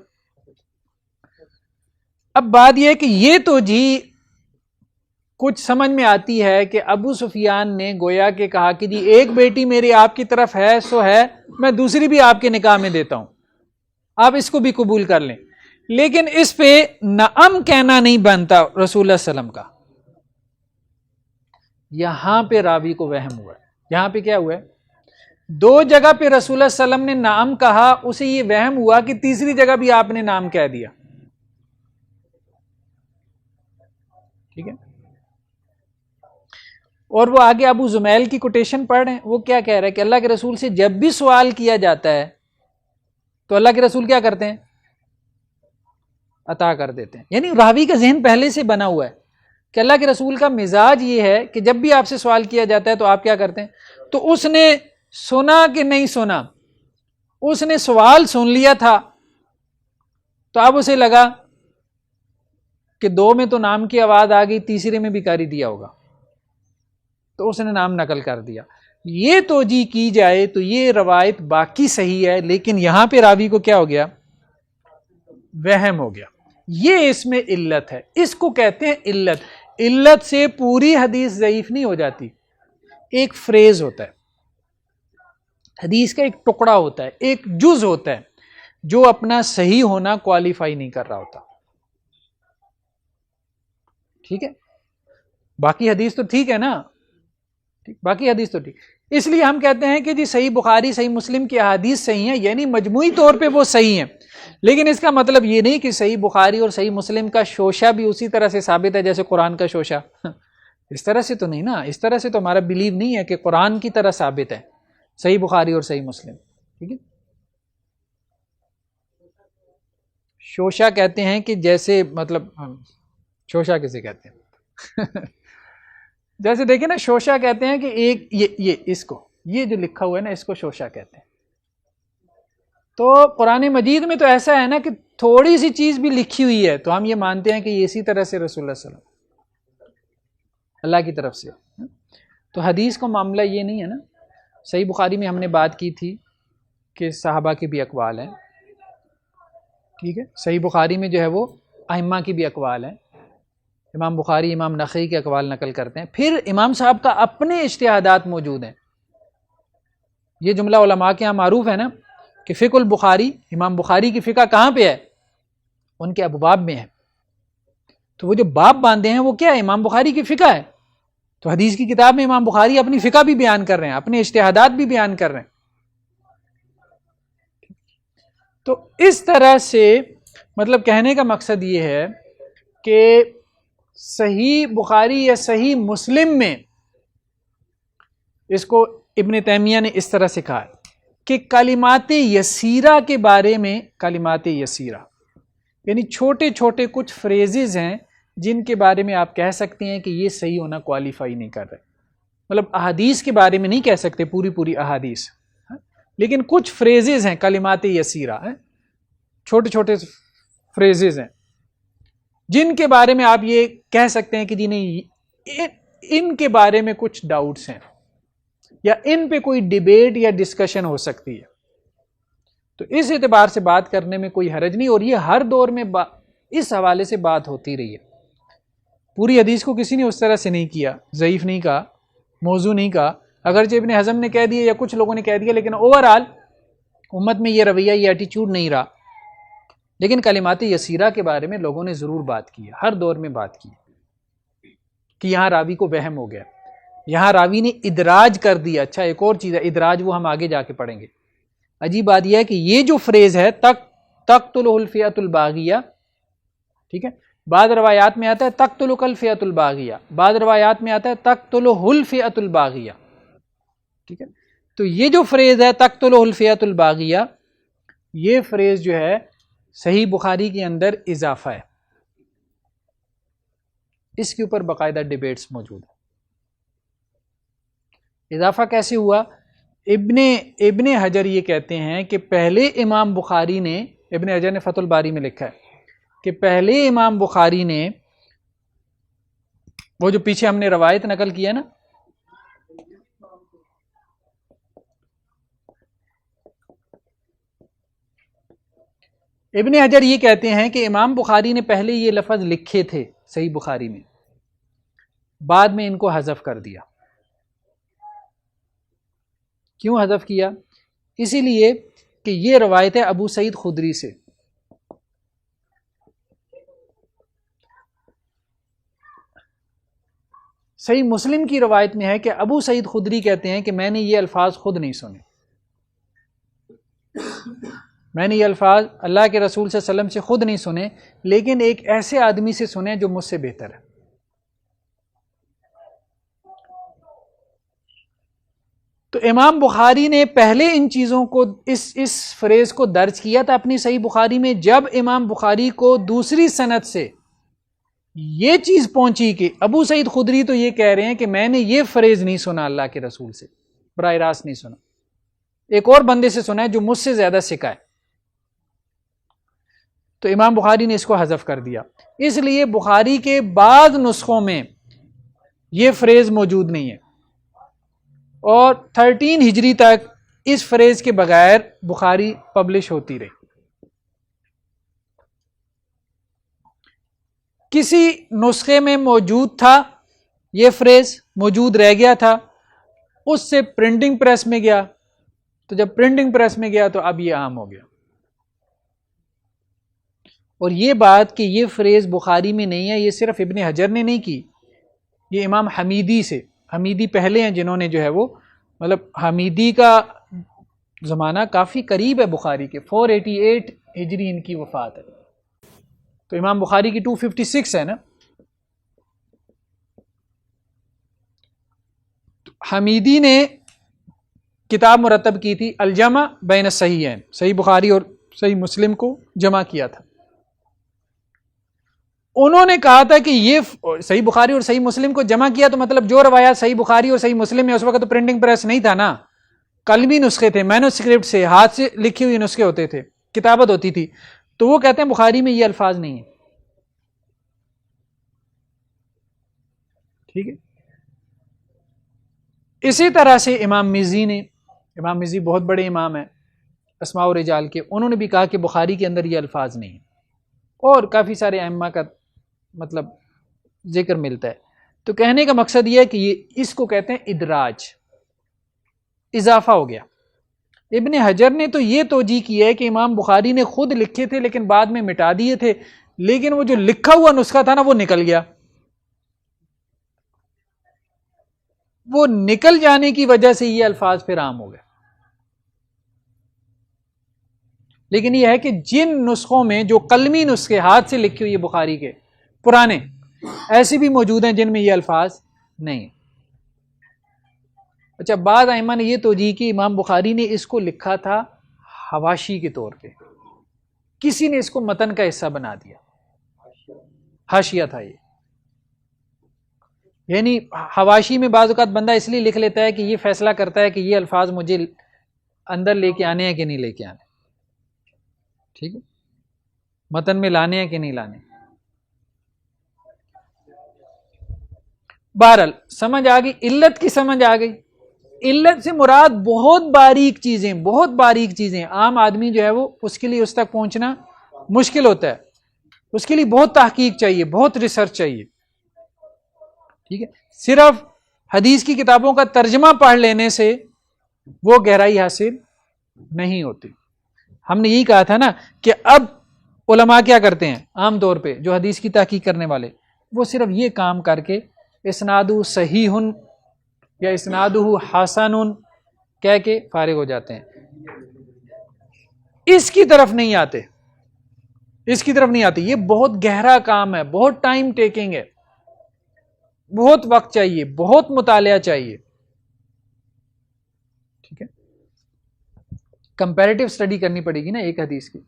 اب بات یہ ہے کہ یہ تو جی کچھ سمجھ میں آتی ہے کہ ابو سفیان نے گویا کہ کہا کہ جی ایک بیٹی میری آپ کی طرف ہے سو ہے، میں دوسری بھی آپ کے نکاح میں دیتا ہوں، آپ اس کو بھی قبول کر لیں. لیکن اس پہ نعم کہنا نہیں بنتا رسول اللہ صلی اللہ علیہ وسلم کا. یہاں پہ راوی کو وہم ہوا ہے. یہاں پہ کیا ہوا ہے؟ دو جگہ پہ رسول اللہ صلی اللہ علیہ وسلم نے نعم کہا، اسے یہ وہم ہوا کہ تیسری جگہ بھی آپ نے نام کہہ دیا. ٹھیک ہے. اور وہ آگے ابو زمیل کی کوٹیشن پڑھ رہے ہیں، وہ کیا کہہ رہا ہے کہ اللہ کے رسول سے جب بھی سوال کیا جاتا ہے تو اللہ کے رسول کیا کرتے ہیں؟ عطا کر دیتے ہیں. یعنی راوی کا ذہن پہلے سے بنا ہوا ہے کہ اللہ کے رسول کا مزاج یہ ہے کہ جب بھی آپ سے سوال کیا جاتا ہے تو آپ کیا کرتے ہیں. تو اس نے سنا کہ نہیں سنا، اس نے سوال سن لیا تھا تو اب اسے لگا کہ دو میں تو نام کی آواز آ گئی، تیسرے میں بھی کر ہی دیا ہوگا، تو اس نے نام نقل کر دیا. یہ توجیہ کی جائے تو یہ روایت باقی صحیح ہے، لیکن یہاں پہ راوی کو کیا ہو گیا؟ وہم ہو گیا. یہ اس میں علت ہے، اس کو کہتے ہیں علت. علت سے پوری حدیث ضعیف نہیں ہو جاتی. ایک فریز ہوتا ہے، حدیث کا ایک ٹکڑا ہوتا ہے، ایک جز ہوتا ہے جو اپنا صحیح ہونا کوالیفائی نہیں کر رہا ہوتا. ٹھیک ہے، باقی حدیث تو ٹھیک ہے نا، باقی حدیث تو ٹھیک. اس لیے ہم کہتے ہیں کہ جی صحیح بخاری صحیح مسلم کی احادیث صحیح ہیں، یعنی مجموعی طور پہ وہ صحیح ہیں، لیکن اس کا مطلب یہ نہیں کہ صحیح بخاری اور صحیح مسلم کا شوشہ بھی اسی طرح سے ثابت ہے جیسے قرآن کا شوشہ. اس طرح سے تو نہیں نا، اس طرح سے تو ہمارا بلیو نہیں ہے کہ قرآن کی طرح ثابت ہے صحیح بخاری اور صحیح مسلم. ٹھیک ہے. شوشہ کہتے ہیں کہ جیسے مطلب شوشہ کسے کہتے ہیں؟ جیسے دیکھیں نا، شوشہ کہتے ہیں کہ ایک یہ اس کو، یہ جو لکھا ہوا ہے نا اس کو شوشہ کہتے ہیں. تو قرآن مجید میں تو ایسا ہے نا کہ تھوڑی سی چیز بھی لکھی ہوئی ہے تو ہم یہ مانتے ہیں کہ یہ اسی طرح سے رسول اللہ صلی اللہ علیہ وسلم اللہ کی طرف سے. تو حدیث کا معاملہ یہ نہیں ہے نا. صحیح بخاری میں ہم نے بات کی تھی کہ صحابہ کی بھی اقوال ہیں. ٹھیک ہے، صحیح بخاری میں جو ہے وہ ائمہ کی بھی اقوال ہیں. امام بخاری امام نخعی کے اقوال نقل کرتے ہیں، پھر امام صاحب کا اپنے اجتہادات موجود ہیں. یہ جملہ علماء کے یہاں معروف ہے نا کہ فقہ البخاری، امام بخاری کی فقہ کہاں پہ ہے؟ ان کے ابواب میں ہے. تو وہ جو باب باندھے ہیں وہ کیا ہے؟ امام بخاری کی فقہ ہے. تو حدیث کی کتاب میں امام بخاری اپنی فقہ بھی بیان کر رہے ہیں، اپنے اجتہادات بھی بیان کر رہے ہیں. تو اس طرح سے مطلب کہنے کا مقصد یہ ہے کہ صحیح بخاری یا صحیح مسلم میں اس کو ابن تیمیہ نے اس طرح سے کہا کہ کلمات یسیرہ کے بارے میں، کلمات یسیرہ یعنی چھوٹے چھوٹے کچھ فریزز ہیں جن کے بارے میں آپ کہہ سکتے ہیں کہ یہ صحیح ہونا کوالیفائی نہیں کر رہے. مطلب احادیث کے بارے میں نہیں کہہ سکتے پوری احادیث، لیکن کچھ فریزز ہیں کلمات یسیرہ ہیں، چھوٹے چھوٹے فریزز ہیں جن کے بارے میں آپ یہ کہہ سکتے ہیں کہ جی نہیں ان کے بارے میں کچھ ڈاؤٹس ہیں یا ان پہ کوئی ڈیبیٹ یا ڈسکشن ہو سکتی ہے. تو اس اعتبار سے بات کرنے میں کوئی حرج نہیں، اور یہ ہر دور میں اس حوالے سے بات ہوتی رہی ہے. پوری حدیث کو کسی نے اس طرح سے نہیں کیا، ضعیف نہیں کہا، موضوع نہیں کہا. اگرچہ ابن حزم نے کہہ دیا یا کچھ لوگوں نے کہہ دیا، لیکن اوورآل امت میں یہ رویہ یہ ایٹیچیوڈ نہیں رہا. لیکن کلمات یسیرہ کے بارے میں لوگوں نے ضرور بات کی ہے، ہر دور میں بات کی کہ یہاں راوی کو وہم ہو گیا، یہاں راوی نے ادراج کر دیا. اچھا ایک اور چیز ہے ادراج، وہ ہم آگے جا کے پڑھیں گے. عجیب بات یہ ہے کہ یہ جو فریز ہے تقتلہ الفئۃ الباغیہ، ٹھیک ہے، بعض روایات میں آتا ہے تقتلک الفئۃ الباغیہ، بعض روایات میں آتا ہے تقتلہ الفئۃ الباغیہ. ٹھیک ہے، تو یہ جو فریز ہے تقتلہ الفئۃ الباغیہ، یہ فریز جو ہے صحیح بخاری کے اندر اضافہ ہے. اس کے اوپر باقاعدہ ڈیبیٹس موجود ہیں. اضافہ کیسے ہوا ابن حجر یہ کہتے ہیں کہ پہلے امام بخاری نے، ابن حجر نے فتح الباری میں لکھا ہے کہ پہلے امام بخاری نے وہ جو پیچھے ہم نے روایت نقل کیا نا، ابن حجر یہ کہتے ہیں کہ امام بخاری نے پہلے یہ لفظ لکھے تھے صحیح بخاری میں، بعد میں ان کو حذف کر دیا۔ کیوں حذف کیا؟ اسی لیے کہ یہ روایت ہے ابو سعید خدری سے، صحیح مسلم کی روایت میں ہے کہ ابو سعید خدری کہتے ہیں کہ میں نے یہ الفاظ خود نہیں سنے، میں نے یہ الفاظ اللہ کے رسول صلی اللہ علیہ وسلم سے خود نہیں سنے، لیکن ایک ایسے آدمی سے سنے جو مجھ سے بہتر ہے۔ تو امام بخاری نے پہلے ان چیزوں کو، اس فریز کو درج کیا تھا اپنی صحیح بخاری میں۔ جب امام بخاری کو دوسری سند سے یہ چیز پہنچی کہ ابو سعید خدری تو یہ کہہ رہے ہیں کہ میں نے یہ فریز نہیں سنا اللہ کے رسول سے، براہ راست نہیں سنا، ایک اور بندے سے سنا ہے جو مجھ سے زیادہ سکا ہے، تو امام بخاری نے اس کو حذف کر دیا۔ اس لیے بخاری کے بعض نسخوں میں یہ فریز موجود نہیں ہے، اور 13 ہجری تک اس فریز کے بغیر بخاری پبلش ہوتی رہی۔ کسی نسخے میں موجود تھا یہ فریز، موجود رہ گیا تھا، اس سے پرنٹنگ پریس میں گیا، تو جب پرنٹنگ پریس میں گیا تو اب یہ عام ہو گیا۔ اور یہ بات کہ یہ فریز بخاری میں نہیں ہے، یہ صرف ابن حجر نے نہیں کی، یہ امام حمیدی سے، حمیدی پہلے ہیں جنہوں نے جو ہے وہ، مطلب حمیدی کا زمانہ کافی قریب ہے بخاری کے، 488 ہجری ان کی وفات ہے، تو امام بخاری کی 256 ہے نا۔ حمیدی نے کتاب مرتب کی تھی الجمع بین الصحیحین، صحیح بخاری اور صحیح مسلم کو جمع کیا تھا۔ انہوں نے کہا تھا کہ یہ صحیح بخاری اور صحیح مسلم کو جمع کیا تو مطلب جو روایات صحیح بخاری اور صحیح مسلم میں، اس وقت تو پرنٹنگ پریس نہیں تھا نا، قلمی نسخے تھے، مینوسکرپٹ سے، ہاتھ سے لکھی ہوئی نسخے ہوتے تھے، کتابت ہوتی تھی، تو وہ کہتے ہیں بخاری میں یہ الفاظ نہیں ہیں۔ ٹھیک ہے، اسی طرح سے امام مزی نے، امام مزی بہت بڑے امام ہیں اسماء و رجال کے، انہوں نے بھی کہا کہ بخاری کے اندر یہ الفاظ نہیں ہیں، اور کافی سارے ائمہ کا مطلب ذکر ملتا ہے۔ تو کہنے کا مقصد یہ ہے کہ یہ اس کو کہتے ہیں ادراج، اضافہ ہو گیا۔ ابن حجر نے تو یہ توجیہ کی ہے کہ امام بخاری نے خود لکھے تھے لیکن بعد میں مٹا دیے تھے، لیکن وہ جو لکھا ہوا نسخہ تھا نا وہ نکل گیا، وہ نکل جانے کی وجہ سے یہ الفاظ پھر عام ہو گئے۔ لیکن یہ ہے کہ جن نسخوں میں جو قلمی نسخے ہاتھ سے لکھی ہوئی بخاری کے پرانے، ایسے بھی موجود ہیں جن میں یہ الفاظ نہیں۔ اچھا، بعض ائمہ نے یہ توجیہ کی امام بخاری نے اس کو لکھا تھا حواشی کے طور پہ، کسی نے اس کو متن کا حصہ بنا دیا، حاشیہ تھا یہ، یعنی حواشی میں بعض اوقات بندہ اس لیے لکھ لیتا ہے کہ یہ فیصلہ کرتا ہے کہ یہ الفاظ مجھے اندر لے کے آنے ہیں کہ نہیں لے کے آنے، ٹھیک ہے، متن میں لانے ہیں کہ نہیں لانے۔ بہرحال سمجھ آ گئی، علت کی سمجھ آ گئی۔ علت سے مراد بہت باریک چیزیں، بہت باریک چیزیں، عام آدمی جو ہے وہ اس کے لیے اس تک پہنچنا مشکل ہوتا ہے، اس کے لیے بہت تحقیق چاہیے، بہت ریسرچ چاہیے، ٹھیک ہے۔ صرف حدیث کی کتابوں کا ترجمہ پڑھ لینے سے وہ گہرائی حاصل نہیں ہوتی۔ ہم نے یہی کہا تھا نا کہ اب علماء کیا کرتے ہیں عام طور پہ، جو حدیث کی تحقیق کرنے والے، وہ صرف یہ کام کر کے اسنادہ صحیح یا اسنادہ حسن کہہ کے فارغ ہو جاتے ہیں، اس کی طرف نہیں آتے، اس کی طرف نہیں آتے۔ یہ بہت گہرا کام ہے، بہت ٹائم ٹیکنگ ہے، بہت وقت چاہیے، بہت مطالعہ چاہیے، ٹھیک ہے۔ کمپیریٹیو اسٹڈی کرنی پڑے گی نا ایک حدیث کی،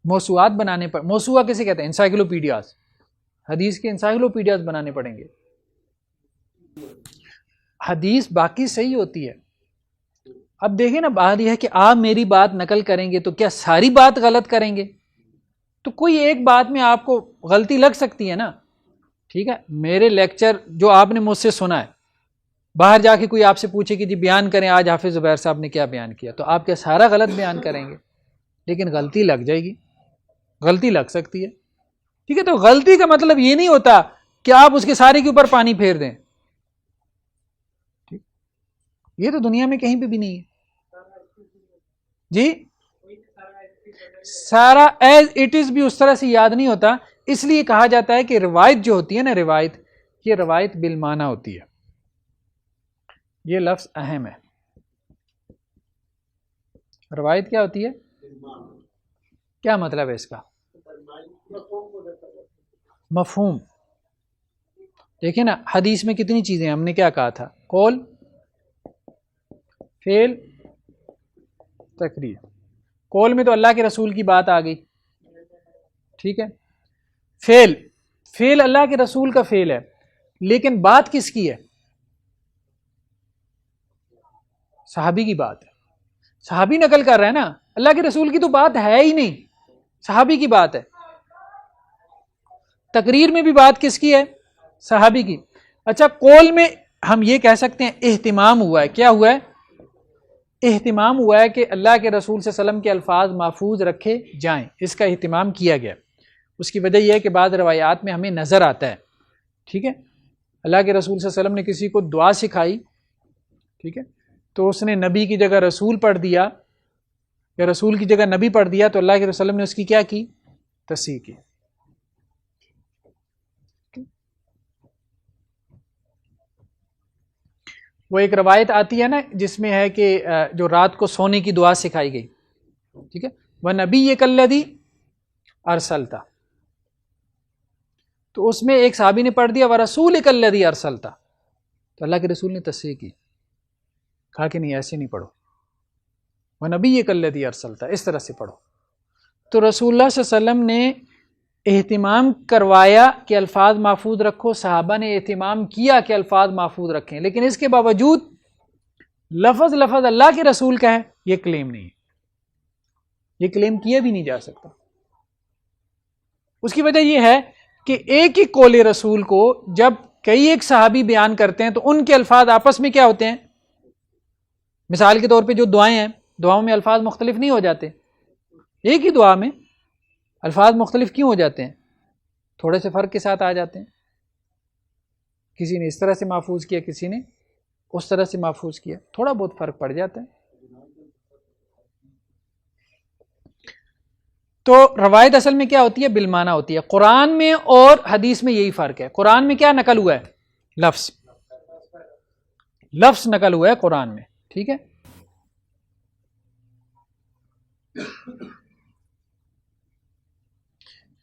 موسوعات بنانے پر، موسوعہ کسے کہتے ہیں؟ انسائکلوپیڈیاز، حدیث کے انسائکلوپیڈیاز بنانے پڑیں گے۔ حدیث باقی صحیح ہوتی ہے، اب دیکھیں نا، بات یہ ہے کہ آپ میری بات نقل کریں گے تو کیا ساری بات غلط کریں گے؟ تو کوئی ایک بات میں آپ کو غلطی لگ سکتی ہے نا. ٹھیک ہے، میرے لیکچر جو آپ نے مجھ سے سنا ہے، باہر جا کے کوئی آپ سے پوچھے کہ جی بیان کریں آج حافظ زبیر صاحب نے کیا بیان کیا، تو آپ کیا سارا غلط بیان کریں گے؟ لیکن غلطی لگ جائے گی، غلطی لگ سکتی ہے. ٹھیک ہے، تو غلطی کا مطلب یہ نہیں ہوتا کہ آپ اس کے سارے کے اوپر پانی پھیر دیں. یہ تو دنیا میں کہیں پہ بھی نہیں ہے. جی سارا ایز اٹ از بھی اس طرح سے یاد نہیں ہوتا، اس لیے کہا جاتا ہے کہ روایت جو ہوتی ہے نا، روایت، یہ روایت بالمعنی ہوتی ہے. یہ لفظ اہم ہے. روایت کیا ہوتی ہے؟ کیا مطلب ہے اس کا؟ مفہوم. دیکھیں نا، حدیث میں کتنی چیزیں ہم نے کیا کہا تھا؟ قول، فعل، تقریر. قول میں تو اللہ کے رسول کی بات آ گئی. ٹھیک ہے. فعل اللہ کے رسول کا فعل ہے، لیکن بات کس کی ہے؟ صحابی کی بات ہے. صحابی نقل کر رہا ہے نا، اللہ کے رسول کی تو بات ہے ہی نہیں، صحابی کی بات ہے. تقریر میں بھی بات کس کی ہے؟ صحابی کی. اچھا، قول میں ہم یہ کہہ سکتے ہیں اہتمام ہوا ہے. کیا ہوا ہے؟ اہتمام ہوا ہے کہ اللہ کے رسول صلی اللہ علیہ وسلم کے الفاظ محفوظ رکھے جائیں، اس کا اہتمام کیا گیا. اس کی وجہ یہ ہے کہ بعض روایات میں ہمیں نظر آتا ہے. ٹھیک ہے، اللہ کے رسول صلی اللہ علیہ وسلم نے کسی کو دعا سکھائی، ٹھیک ہے، تو اس نے نبی کی جگہ رسول پڑھ دیا یا رسول کی جگہ نبی پڑھ دیا، تو اللہ کے رسول نے اس کی کیا کی؟ تصحیح کی. وہ ایک روایت آتی ہے نا جس میں ہے کہ جو رات کو سونے کی دعا سکھائی گئی، ٹھیک ہے، وَنَبِيِّكَ الَّذِي أَرْسَلْتَ، تو اس میں ایک صحابی نے پڑھ دیا وَرَسُولِكَ الَّذِي أَرْسَلْتَ، تو اللہ کے رسول نے تصحیح کی، کہا کہ نہیں ایسے نہیں پڑھو، وَنَبِيِّكَ الَّذِي أَرْسَلْتَ، اس طرح سے پڑھو. تو رسول اللہ صلی اللہ علیہ وسلم نے اہتمام کروایا کہ الفاظ محفوظ رکھو، صحابہ نے اہتمام کیا کہ الفاظ محفوظ رکھیں، لیکن اس کے باوجود لفظ اللہ کے رسول کا ہے، یہ کلیم نہیں ہے، یہ کلیم کیا بھی نہیں جا سکتا. اس کی وجہ یہ ہے کہ ایک ہی قول رسول کو جب کئی ایک صحابی بیان کرتے ہیں تو ان کے الفاظ آپس میں کیا ہوتے ہیں؟ مثال کے طور پہ جو دعائیں ہیں، دعاؤں میں الفاظ مختلف نہیں ہو جاتے؟ ایک ہی دعا میں الفاظ مختلف کیوں ہو جاتے ہیں؟ تھوڑے سے فرق کے ساتھ آ جاتے ہیں. کسی نے اس طرح سے محفوظ کیا، کسی نے اس طرح سے محفوظ کیا، تھوڑا بہت فرق پڑ جاتا ہے. تو روایت اصل میں کیا ہوتی ہے؟ بالمعنی ہوتی ہے. قرآن میں اور حدیث میں یہی فرق ہے. قرآن میں کیا نقل ہوا ہے؟ لفظ نقل ہوا ہے قرآن میں. ٹھیک ہے،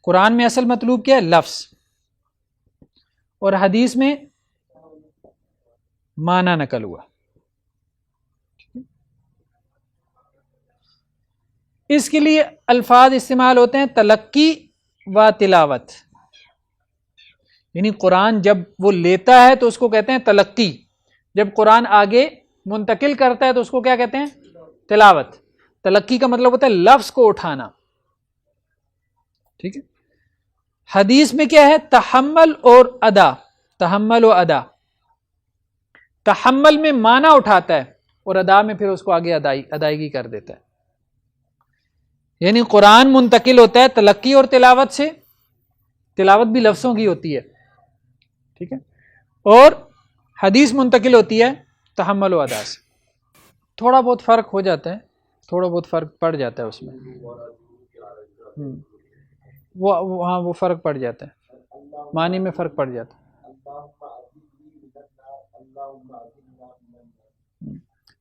قرآن میں اصل مطلوب کیا ہے؟ لفظ. اور حدیث میں معنی نقل ہوا. اس کے لیے الفاظ استعمال ہوتے ہیں تلقی و تلاوت. یعنی قرآن جب وہ لیتا ہے تو اس کو کہتے ہیں تلقی، جب قرآن آگے منتقل کرتا ہے تو اس کو کیا کہتے ہیں؟ تلاوت. تلقی کا مطلب ہوتا ہے لفظ کو اٹھانا. ٹھیک ہے. حدیث میں کیا ہے؟ تحمل اور ادا. تحمل و ادا. تحمل میں معنی اٹھاتا ہے اور ادا میں پھر اس کو آگے ادائیگی کر دیتا ہے. یعنی قرآن منتقل ہوتا ہے تلقی اور تلاوت سے، تلاوت بھی لفظوں کی ہوتی ہے، ٹھیک ہے، اور حدیث منتقل ہوتی ہے تحمل و ادا سے. تھوڑا بہت فرق ہو جاتا ہے، تھوڑا بہت فرق پڑ جاتا ہے اس میں. ہاں وہ فرق پڑ جاتا ہے، معنی میں فرق پڑ جاتا ہے.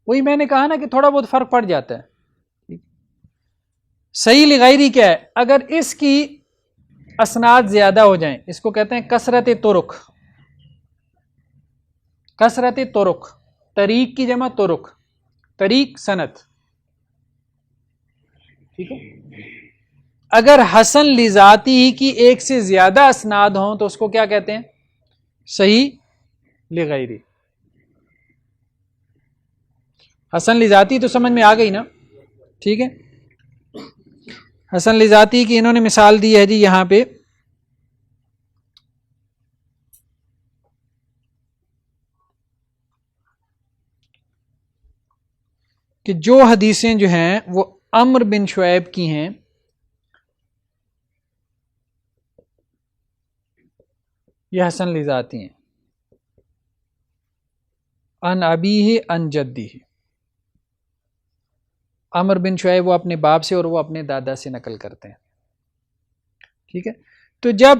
وہی میں نے کہا نا کہ تھوڑا بہت فرق پڑ جاتا ہے. صحیح لغیری کیا ہے؟ اگر اس کی اسناد زیادہ ہو جائیں، اس کو کہتے ہیں کثرت طرق. کثرت طرق، طریق کی جمع طرق، طریق سند. ٹھیک ہے. اگر حسن لذاتی ہی کی ایک سے زیادہ اسناد ہوں تو اس کو کیا کہتے ہیں؟ صحیح لغیری. حسن لذاتی تو سمجھ میں آ گئی نا، ٹھیک ہے. حسن لذاتی کی انہوں نے مثال دی ہے جی یہاں پہ، کہ جو حدیثیں جو ہیں وہ عمرو بن شعیب کی ہیں، یہ حسن لذاتی ہیں، ان ابیہ ان جدہ. عمرو بن شعیب وہ اپنے باپ سے اور وہ اپنے دادا سے نقل کرتے ہیں، ٹھیک ہے. تو جب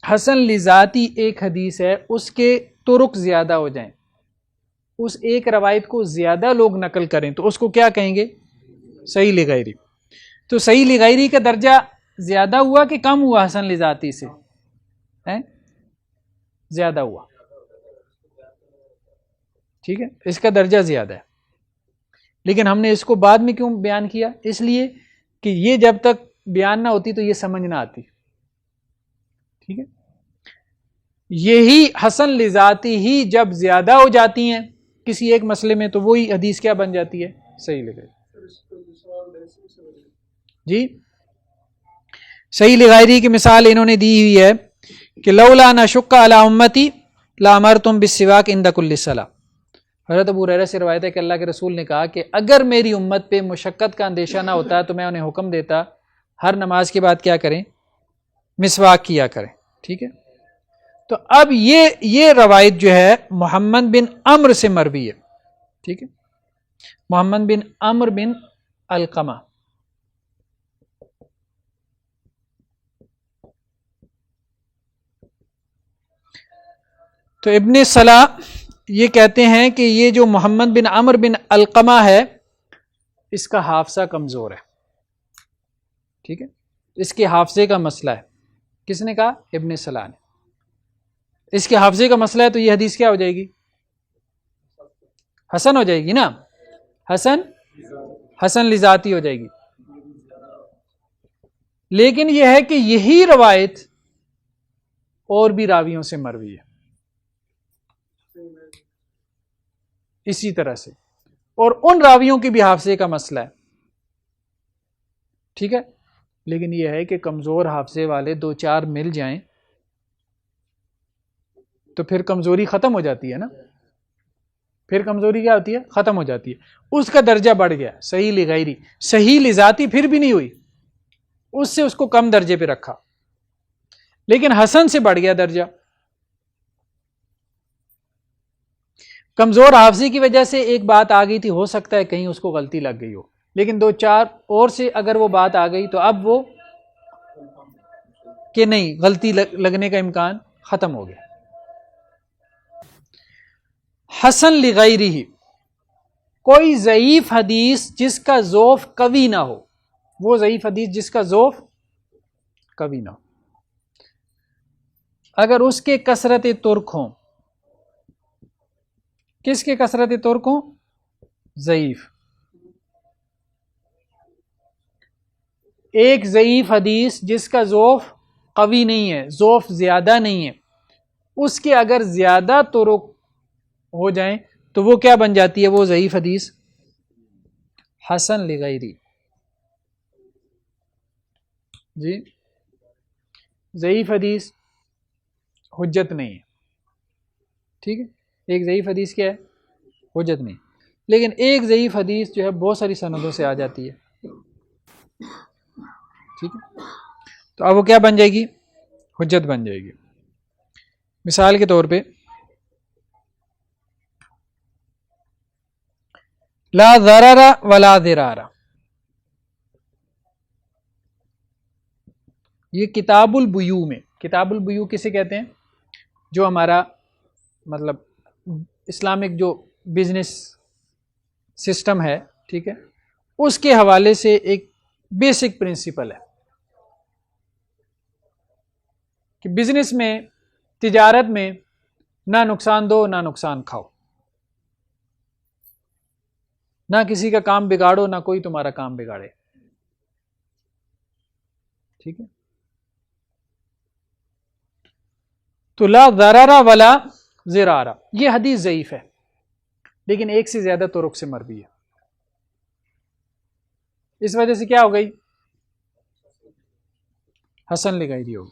حسن لذاتی ایک حدیث ہے اس کے طرق زیادہ ہو جائیں، اس ایک روایت کو زیادہ لوگ نقل کریں، تو اس کو کیا کہیں گے؟ صحیح لغیری. تو صحیح لغیری کا درجہ زیادہ ہوا کہ کم ہوا؟ حسن لذاتی سے زیادہ ہوا، ٹھیک ہے، اس کا درجہ زیادہ ہے. لیکن ہم نے اس کو بعد میں کیوں بیان کیا؟ اس لیے کہ یہ جب تک بیان نہ ہوتی تو یہ سمجھ نہ آتی، ٹھیک ہے. یہی حسن لذاتی ہی جب زیادہ ہو جاتی ہیں کسی ایک مسئلے میں تو وہی حدیث کیا بن جاتی ہے؟ صحیح لغیری. جی صحیح لغیری کی مثال انہوں نے دی ہوئی ہے کہ لولا ان اشق علی امتی لامرتم بالسواک عند کل صلاۃ. حضرت ابو ہریرہ سے روایت ہے کہ اللہ کے رسول نے کہا کہ اگر میری امت پہ مشقت کا اندیشہ نہ ہوتا تو میں انہیں حکم دیتا ہر نماز کے بعد کیا کریں؟ مسواک کیا کریں، ٹھیک ہے. تو اب یہ روایت جو ہے محمد بن عمرو سے مروی ہے، ٹھیک ہے، محمد بن عمرو بن علقمہ. تو ابن صلاح یہ کہتے ہیں کہ یہ جو محمد بن عمرو بن علقمہ ہے اس کا حافظہ کمزور ہے، ٹھیک ہے، اس کے حافظے کا مسئلہ ہے. کس نے کہا؟ ابن صلاح نے. اس کے حافظے کا مسئلہ ہے تو یہ حدیث کیا ہو جائے گی؟ حسن ہو جائے گی نا، حسن لذاتی ہو جائے گی. لیکن یہ ہے کہ یہی روایت اور بھی راویوں سے مروی ہے اسی طرح سے، اور ان راویوں کے بھی حافظے کا مسئلہ ہے، ٹھیک ہے. لیکن یہ ہے کہ کمزور حافظے والے دو چار مل جائیں تو پھر کمزوری ختم ہو جاتی ہے نا، پھر کمزوری کیا ہوتی ہے؟ ختم ہو جاتی ہے. اس کا درجہ بڑھ گیا صحیح لغیری. صحیح لذاتی پھر بھی نہیں ہوئی، اس سے اس کو کم درجے پہ رکھا، لیکن حسن سے بڑھ گیا درجہ. کمزور حافظے کی وجہ سے ایک بات آ گئی تھی، ہو سکتا ہے کہیں اس کو غلطی لگ گئی ہو، لیکن دو چار اور سے اگر وہ بات آ گئی تو اب وہ کہ نہیں، غلطی لگنے کا امکان ختم ہو گیا. حسن لغیری ہی، کوئی ضعیف حدیث جس کا ضعف قوی نہ ہو، وہ ضعیف حدیث جس کا ضعف قوی نہ ہو، اگر اس کے کثرت ترک ہوں. کس کے کثرت ترک ہوں؟ ضعیف. ایک ضعیف حدیث جس کا ضعف قوی نہیں ہے، ضعف زیادہ نہیں ہے، اس کے اگر زیادہ طرق ہو جائیں تو وہ کیا بن جاتی ہے؟ وہ ضعیف حدیث حسن لغیری. جی ضعیف حدیث حجت نہیں ہے، ٹھیک ہے. ایک ضعیف حدیث کیا ہے؟ حجت نہیں. لیکن ایک ضعیف حدیث جو ہے بہت ساری سندوں سے آ جاتی ہے، ٹھیک ہے، تو اب وہ کیا بن جائے گی؟ حجت بن جائے گی. مثال کے طور پہ لا ضرر ولا ضرار، یہ کتاب البیوع میں، کتاب البیوع کسے کہتے ہیں؟ جو ہمارا مطلب اسلامک جو بزنس سسٹم ہے، ٹھیک ہے، اس کے حوالے سے ایک بیسک پرنسپل ہے کہ بزنس میں، تجارت میں نہ نقصان دو نہ نقصان کھاؤ، نہ کسی کا کام بگاڑو نہ کوئی تمہارا کام بگاڑے، ٹھیک ہے. تو لا ضرر ولا ضرار، یہ حدیث ضعیف ہے لیکن ایک سے زیادہ طرق سے مروی ہے. اس وجہ سے کیا ہو گئی؟ حسن لگائی دی ہوگی.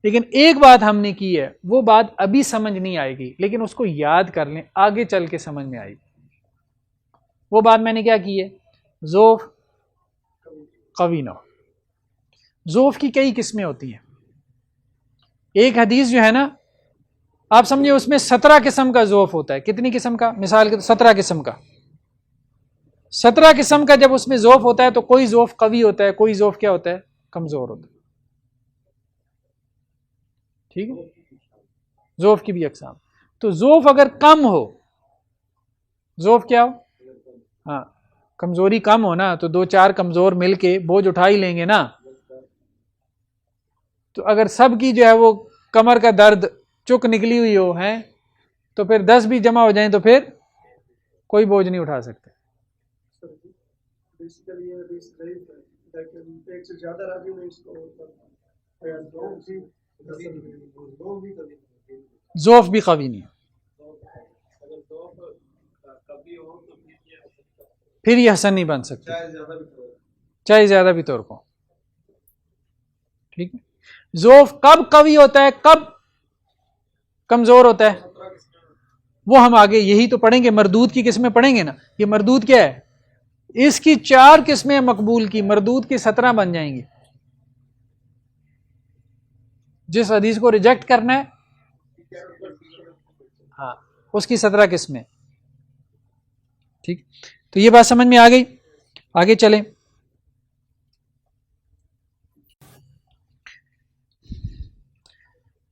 لیکن ایک بات ہم نے کی ہے، وہ بات ابھی سمجھ نہیں آئے گی، لیکن اس کو یاد کر لیں، آگے چل کے سمجھ میں آئے گی. وہ بات میں نے کیا کی ہے؟ ظوف قوی نہ ہو. ظوف کی کئی قسمیں ہوتی ہیں. ایک حدیث جو ہے نا، آپ سمجھے اس میں 17 قسم کا ظوف ہوتا ہے. کتنی قسم کا؟ مثال کے 17 قسم کا. 17 قسم کا جب اس میں ظوف ہوتا ہے تو کوئی ظوف قوی ہوتا ہے، کوئی ظوف کیا ہوتا ہے؟ کمزور ہوتا ہے. ٹھیک ہے، ظوف کی بھی اقسام. تو ظوف اگر کم ہو، ظوف کیا ہو؟ ہاں، کمزوری کم ہو نا، تو 2-4 کمزور مل کے بوجھ اٹھا ہی لیں گے نا. تو اگر سب کی جو ہے وہ کمر کا درد چک نکلی ہوئی ہو ہے، تو پھر 10 بھی جمع ہو جائیں تو پھر کوئی بوجھ نہیں اٹھا سکتے. ظوف بھی قوی نہیں ہے، پھر یہ حسن نہیں بن سکتی، چاہے زیادہ بھی طور کو. ٹھیک ہے. ظوف کب قوی ہوتا ہے، کب کمزور ہوتا ہے، وہ ہم آگے یہی تو پڑھیں گے. مردود کی قسمیں پڑھیں گے نا. یہ مردود کیا ہے؟ اس کی 4 قسمیں مقبول کی، مردود کی 17 بن جائیں گی. جس حدیث کو ریجیکٹ کرنا ہے، ہاں، اس کی 17 قسمیں. ٹھیک، تو یہ بات سمجھ میں آ گئی. آگے چلیں.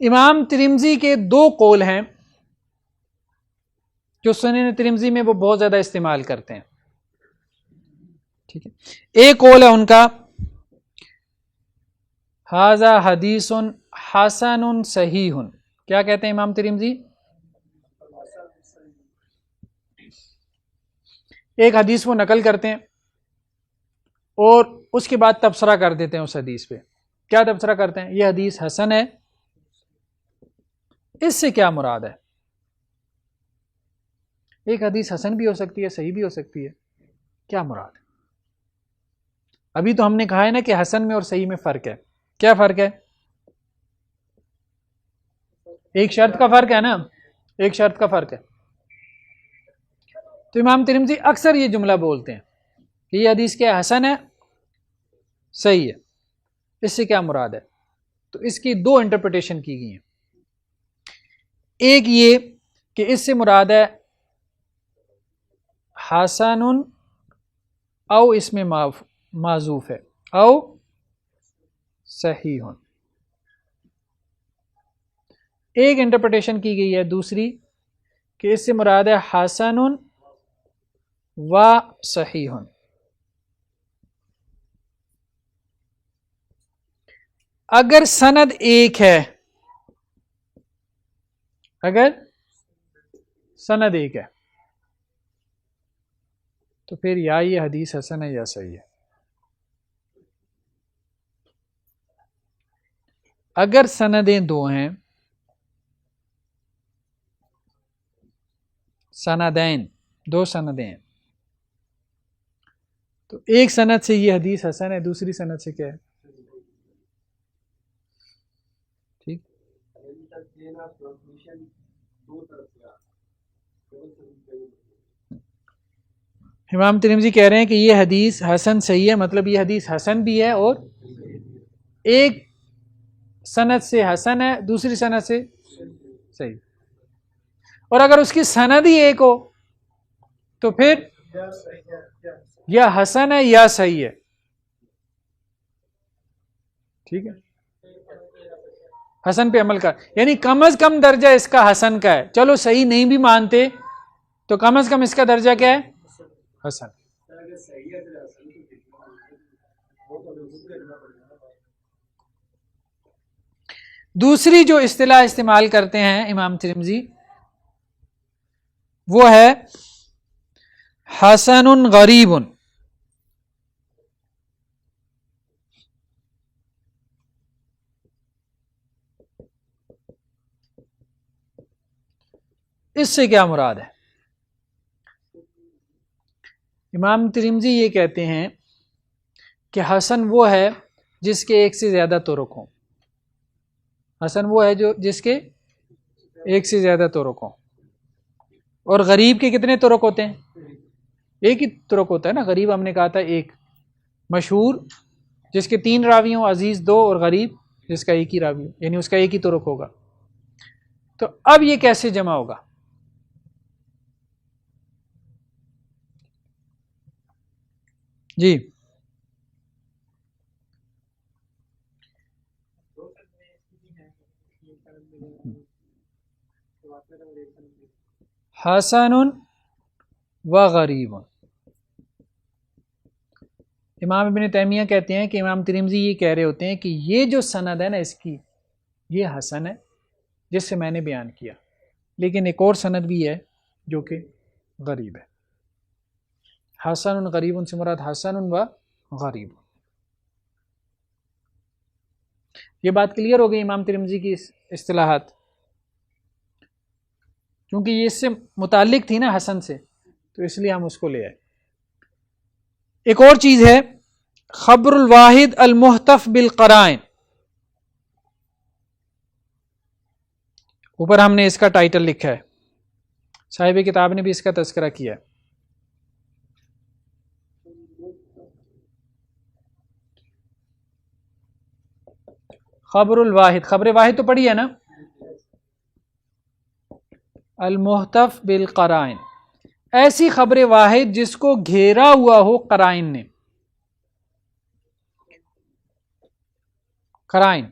امام ترمذی کے 2 قول ہیں جو سنن ترمذی میں وہ بہت زیادہ استعمال کرتے ہیں. ٹھیک ہے. ایک قول ہے ان کا، ھذا حدیث حسن صحیح. کیا کہتے ہیں امام ترمذی؟ ایک حدیث وہ نقل کرتے ہیں اور اس کے بعد تبصرہ کر دیتے ہیں اس حدیث پہ. کیا تبصرہ کرتے ہیں؟ یہ حدیث حسن ہے، اس سے کیا مراد ہے؟ ایک حدیث حسن بھی ہو سکتی ہے، صحیح بھی ہو سکتی ہے، کیا مراد ہے؟ ابھی تو ہم نے کہا ہے نا کہ حسن میں اور صحیح میں فرق ہے. کیا فرق ہے؟ ایک شرط کا فرق ہے نا، ایک شرط کا فرق ہے. تو امام ترمذی اکثر یہ جملہ بولتے ہیں کہ یہ حدیث کیا ہے؟ حسن ہے، صحیح ہے، اس سے کیا مراد ہے؟ تو اس کی 2 انٹرپریٹیشن کی گئی ہیں. ایک یہ کہ اس سے مراد ہے حسن او اس میں معذوف ہے، او صحیح. ایک انٹرپریٹیشن کی گئی ہے دوسری کہ اس سے مراد ہے حسن و صحیح. اگر سند ایک ہے، اگر سند ایک ہے تو پھر یا یہ حدیث حسن ہے یا صحیح ہے. اگر سندیں 2 ہیں، سندین 2 سندیں ہیں، تو ایک سند سے یہ حدیث حسن ہے، دوسری سند سے کیا ہے؟ ٹھیک. امام ترمذی کہہ رہے ہیں کہ یہ حدیث حسن صحیح ہے، مطلب یہ حدیث حسن بھی ہے اور ایک سند سے حسن ہے، دوسری سند سے صحیح. اور اگر اس کی سند ہی ایک ہو تو پھر یا حسن ہے یا صحیح ہے. ٹھیک ہے، حسن پہ عمل کا، یعنی کم از کم درجہ اس کا حسن کا ہے. چلو صحیح نہیں بھی مانتے تو کم از کم اس کا درجہ کیا ہے؟ حسن. دوسری جو اصطلاح استعمال کرتے ہیں امام ترمذی وہ ہے حسن غریب. اس سے کیا مراد ہے؟ امام ترمذی یہ کہتے ہیں کہ حسن وہ ہے جس کے ایک سے زیادہ طرق ہوں. حسن وہ ہے جس کے ایک سے زیادہ طرق ہوں. اور غریب کے کتنے طرق ہوتے ہیں؟ ایک ہی طرق ہوتا ہے نا. غریب ہم نے کہا تھا ایک. مشہور جس کے 3 راوی ہوں، عزیز 2 اور غریب جس کا ایک ہی راوی ہو، یعنی اس کا ایک ہی طرق ہوگا. تو اب یہ کیسے جمع ہوگا؟ جی حسن و غریب. امام ابن تیمیہ کہتے ہیں کہ امام ترمذی یہ کہہ رہے ہوتے ہیں کہ یہ جو سند ہے نا اس کی، یہ حسن ہے جس سے میں نے بیان کیا، لیکن ایک اور سند بھی ہے جو کہ غریب ہے. حسن غریب سے مراد حسن و غریب. یہ بات کلیئر ہو گئی امام ترمذی کی اصطلاحات، کیونکہ یہ اس سے متعلق تھی نا حسن سے، تو اس لیے ہم اس کو لے آئے. ایک اور چیز ہے خبر الواحد المحتف بالقرائن. اوپر ہم نے اس کا ٹائٹل لکھا ہے، صاحب کتاب نے بھی اس کا تذکرہ کیا ہے. خبر الواحد، خبر واحد تو پڑھی ہے نا. المحتف بالقرائن، ایسی خبر واحد جس کو گھیرا ہوا ہو قرائن نے. قرائن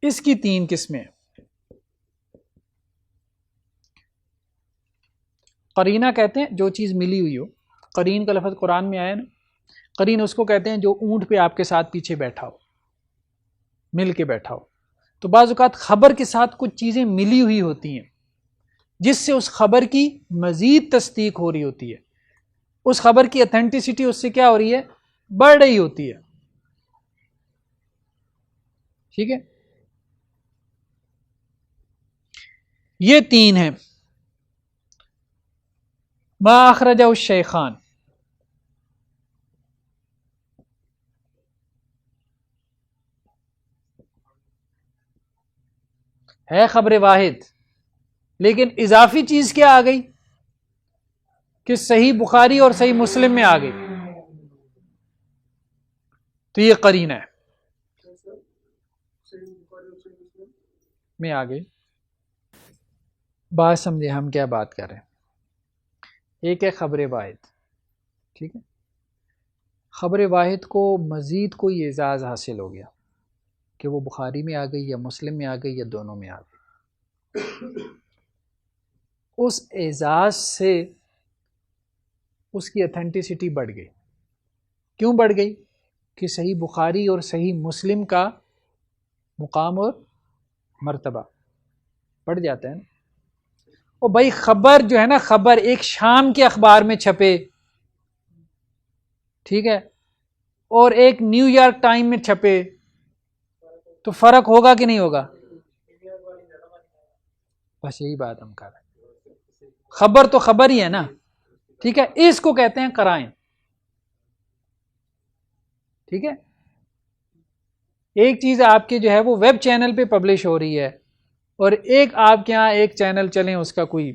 اس کی 3 قسمیں. قرینہ کہتے ہیں جو چیز ملی ہوئی ہو. قرین کا لفظ قرآن میں آیا نا. قرین اس کو کہتے ہیں جو اونٹ پہ آپ کے ساتھ پیچھے بیٹھا ہو، مل کے بیٹھا ہو. تو بعض اوقات خبر کے ساتھ کچھ چیزیں ملی ہوئی ہوتی ہیں جس سے اس خبر کی مزید تصدیق ہو رہی ہوتی ہے. اس خبر کی اتھینٹسٹی اس سے کیا ہو رہی ہے؟ بڑھ رہی ہوتی ہے. ٹھیک ہے، یہ 3 ہیں. ما اخرجہ الشیخان، ہے خبر واحد، لیکن اضافی چیز کیا آ گئی کہ صحیح بخاری اور صحیح مسلم میں آ گئی، تو یہ قرینہ ہے. میں آ گئی. بات سمجھے ہم کیا بات کر رہے ہیں. ایک ہے خبر واحد، ٹھیک ہے. خبر واحد کو مزید کوئی اعزاز حاصل ہو گیا کہ وہ بخاری میں آ گئی یا مسلم میں آ گئی یا دونوں میں آ گئی. اس اعزاز سے اس کی اتھینٹسٹی بڑھ گئی. کیوں بڑھ گئی؟ کہ صحیح بخاری اور صحیح مسلم کا مقام اور مرتبہ بڑھ جاتا ہے نا. اور بھائی خبر جو ہے نا، خبر ایک شام کے اخبار میں چھپے، ٹھیک ہے، اور ایک نیو یارک ٹائم میں چھپے، تو فرق ہوگا کہ نہیں ہوگا؟ بس یہی بات ہم کر رہے ہیں. خبر تو خبر ہی ہے نا، ٹھیک ہے. اس کو کہتے ہیں قرائن. ٹھیک ہے. ایک چیز آپ کے جو ہے وہ ویب چینل پہ پبلش ہو رہی ہے، اور ایک آپ کے ہاں ایک چینل چلیں، اس کا کوئی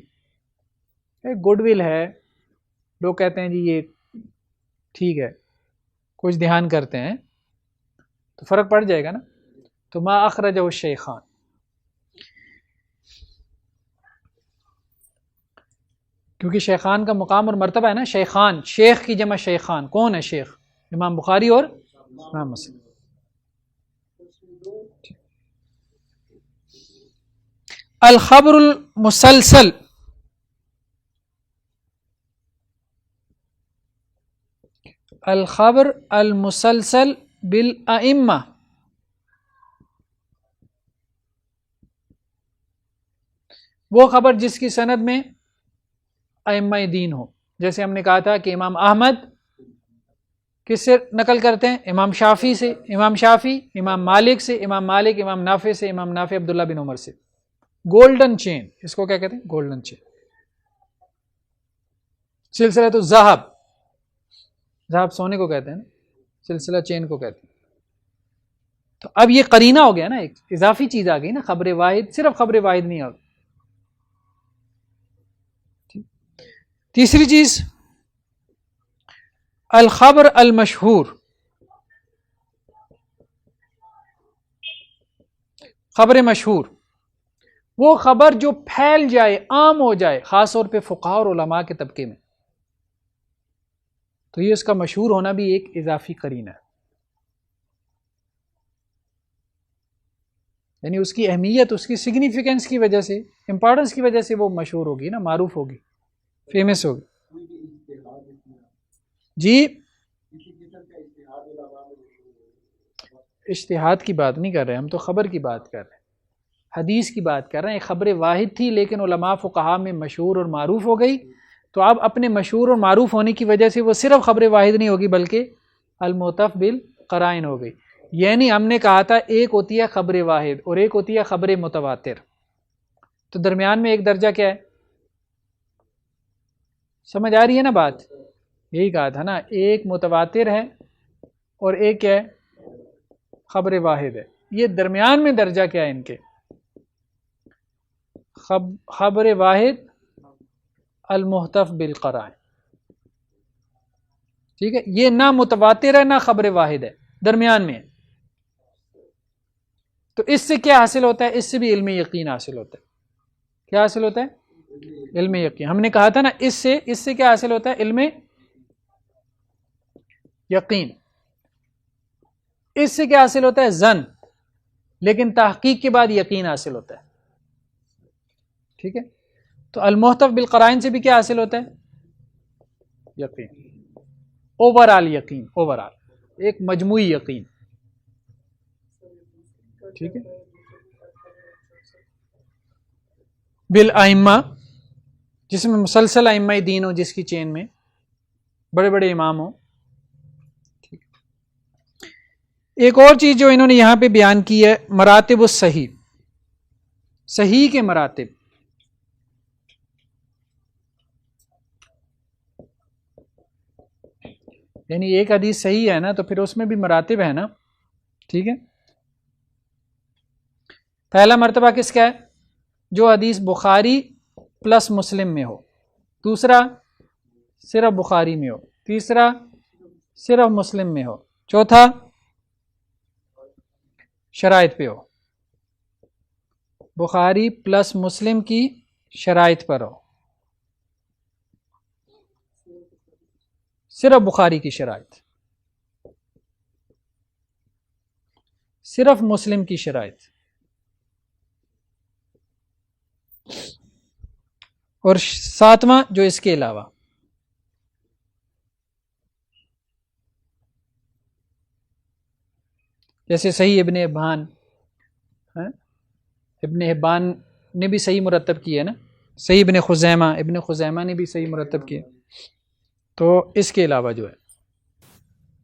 گڈ ول ہے، لوگ کہتے ہیں جی یہ ٹھیک ہے، کچھ دھیان کرتے ہیں، تو فرق پڑ جائے گا نا. تو ما اخرجہ الشیخان، کیونکہ شیخان کا مقام اور مرتبہ ہے نا. شیخان، شیخ کی جمع شیخان. کون ہے شیخ؟ امام بخاری اور امام مسلم. الخبر المسلسل، الخبر المسلسل بالائمہ، وہ خبر جس کی سند میں ائمہ دین ہو. جیسے ہم نے کہا تھا کہ امام احمد کس سے نقل کرتے ہیں؟ امام شافعی سے، امام شافعی امام مالک سے، امام مالک امام نافع سے، امام نافع عبداللہ بن عمر سے. گولڈن چین، اس کو کیا کہتے ہیں؟ گولڈن چین. سلسلہ تو ذہب سونے کو کہتے ہیں نا، سلسلہ چین کو کہتے ہیں. تو اب یہ قرینہ ہو گیا نا، ایک اضافی چیز آ گئی نا، خبر واحد. صرف خبر واحد نہیں ہوگی. تیسری چیز الخبر المشہور. خبر مشہور وہ خبر جو پھیل جائے، عام ہو جائے، خاص طور پہ فقہاء اور علماء کے طبقے میں. تو یہ اس کا مشہور ہونا بھی ایک اضافی قرینہ ہے، یعنی اس کی اہمیت، اس کی سگنیفیکینس کی وجہ سے، امپورٹنس کی وجہ سے وہ مشہور ہوگی نا، معروف ہوگی، فیمس ہوگی. جی اجتہاد کی بات نہیں کر رہے ہم، تو خبر کی بات کر رہے ہیں، حدیث کی بات کر رہے ہیں. خبر واحد تھی لیکن علماء فقہاء میں مشہور اور معروف ہو گئی. تو اب اپنے مشہور اور معروف ہونے کی وجہ سے وہ صرف خبر واحد نہیں ہوگی بلکہ المعتف بالقرائن ہو گئی. یعنی ہم نے کہا تھا ایک ہوتی ہے خبر واحد اور ایک ہوتی ہے خبر متواتر. تو درمیان میں ایک درجہ کیا ہے؟ سمجھ آ رہی ہے نا بات؟ یہی کہا تھا نا، ایک متواتر ہے اور ایک کیا ہے؟ خبر واحد ہے. یہ درمیان میں درجہ کیا ہے ان کے؟ خبر واحد المحتف بالقرائن. ٹھیک ہے، یہ نہ متواتر ہے نہ خبر واحد ہے، درمیان میں ہے. تو اس سے کیا حاصل ہوتا ہے؟ اس سے بھی علم یقین حاصل ہوتا ہے. کیا حاصل ہوتا ہے؟ علم یقین. ہم نے کہا تھا نا اس سے کیا حاصل ہوتا ہے؟ علم یقین. اس سے کیا حاصل ہوتا ہے؟ ظن. لیکن تحقیق کے بعد یقین حاصل ہوتا ہے. ٹھیک ہے، تو المحتف بالقرائن سے بھی کیا حاصل ہوتا ہے؟ یقین. اوور آل یقین، اوور آل ایک مجموعی یقین. ٹھیک ہے، بالائمہ، جس میں مسلسل ائمہ دین ہو، جس کی چین میں بڑے بڑے امام ہوں. ایک اور چیز جو انہوں نے یہاں پہ بیان کی ہے، مراتب الصحیح، صحیح کے مراتب. یعنی ایک حدیث صحیح ہے نا تو پھر اس میں بھی مراتب ہے نا. ٹھیک ہے، پہلا مرتبہ کس کا ہے؟ جو حدیث بخاری پلس مسلم میں ہو. دوسرا صرف بخاری میں ہو. تیسرا صرف مسلم میں ہو. چوتھا شرائط پہ ہو، بخاری پلس مسلم کی شرائط پر ہو. صرف بخاری کی شرائط، صرف مسلم کی شرائط. اور ساتواں جو اس کے علاوہ، جیسے صحیح ابن حبان، ابن حبان نے بھی صحیح مرتب کی ہے نا، صحیح ابن خزیمہ نے بھی صحیح مرتب کیا. تو اس کے علاوہ جو ہے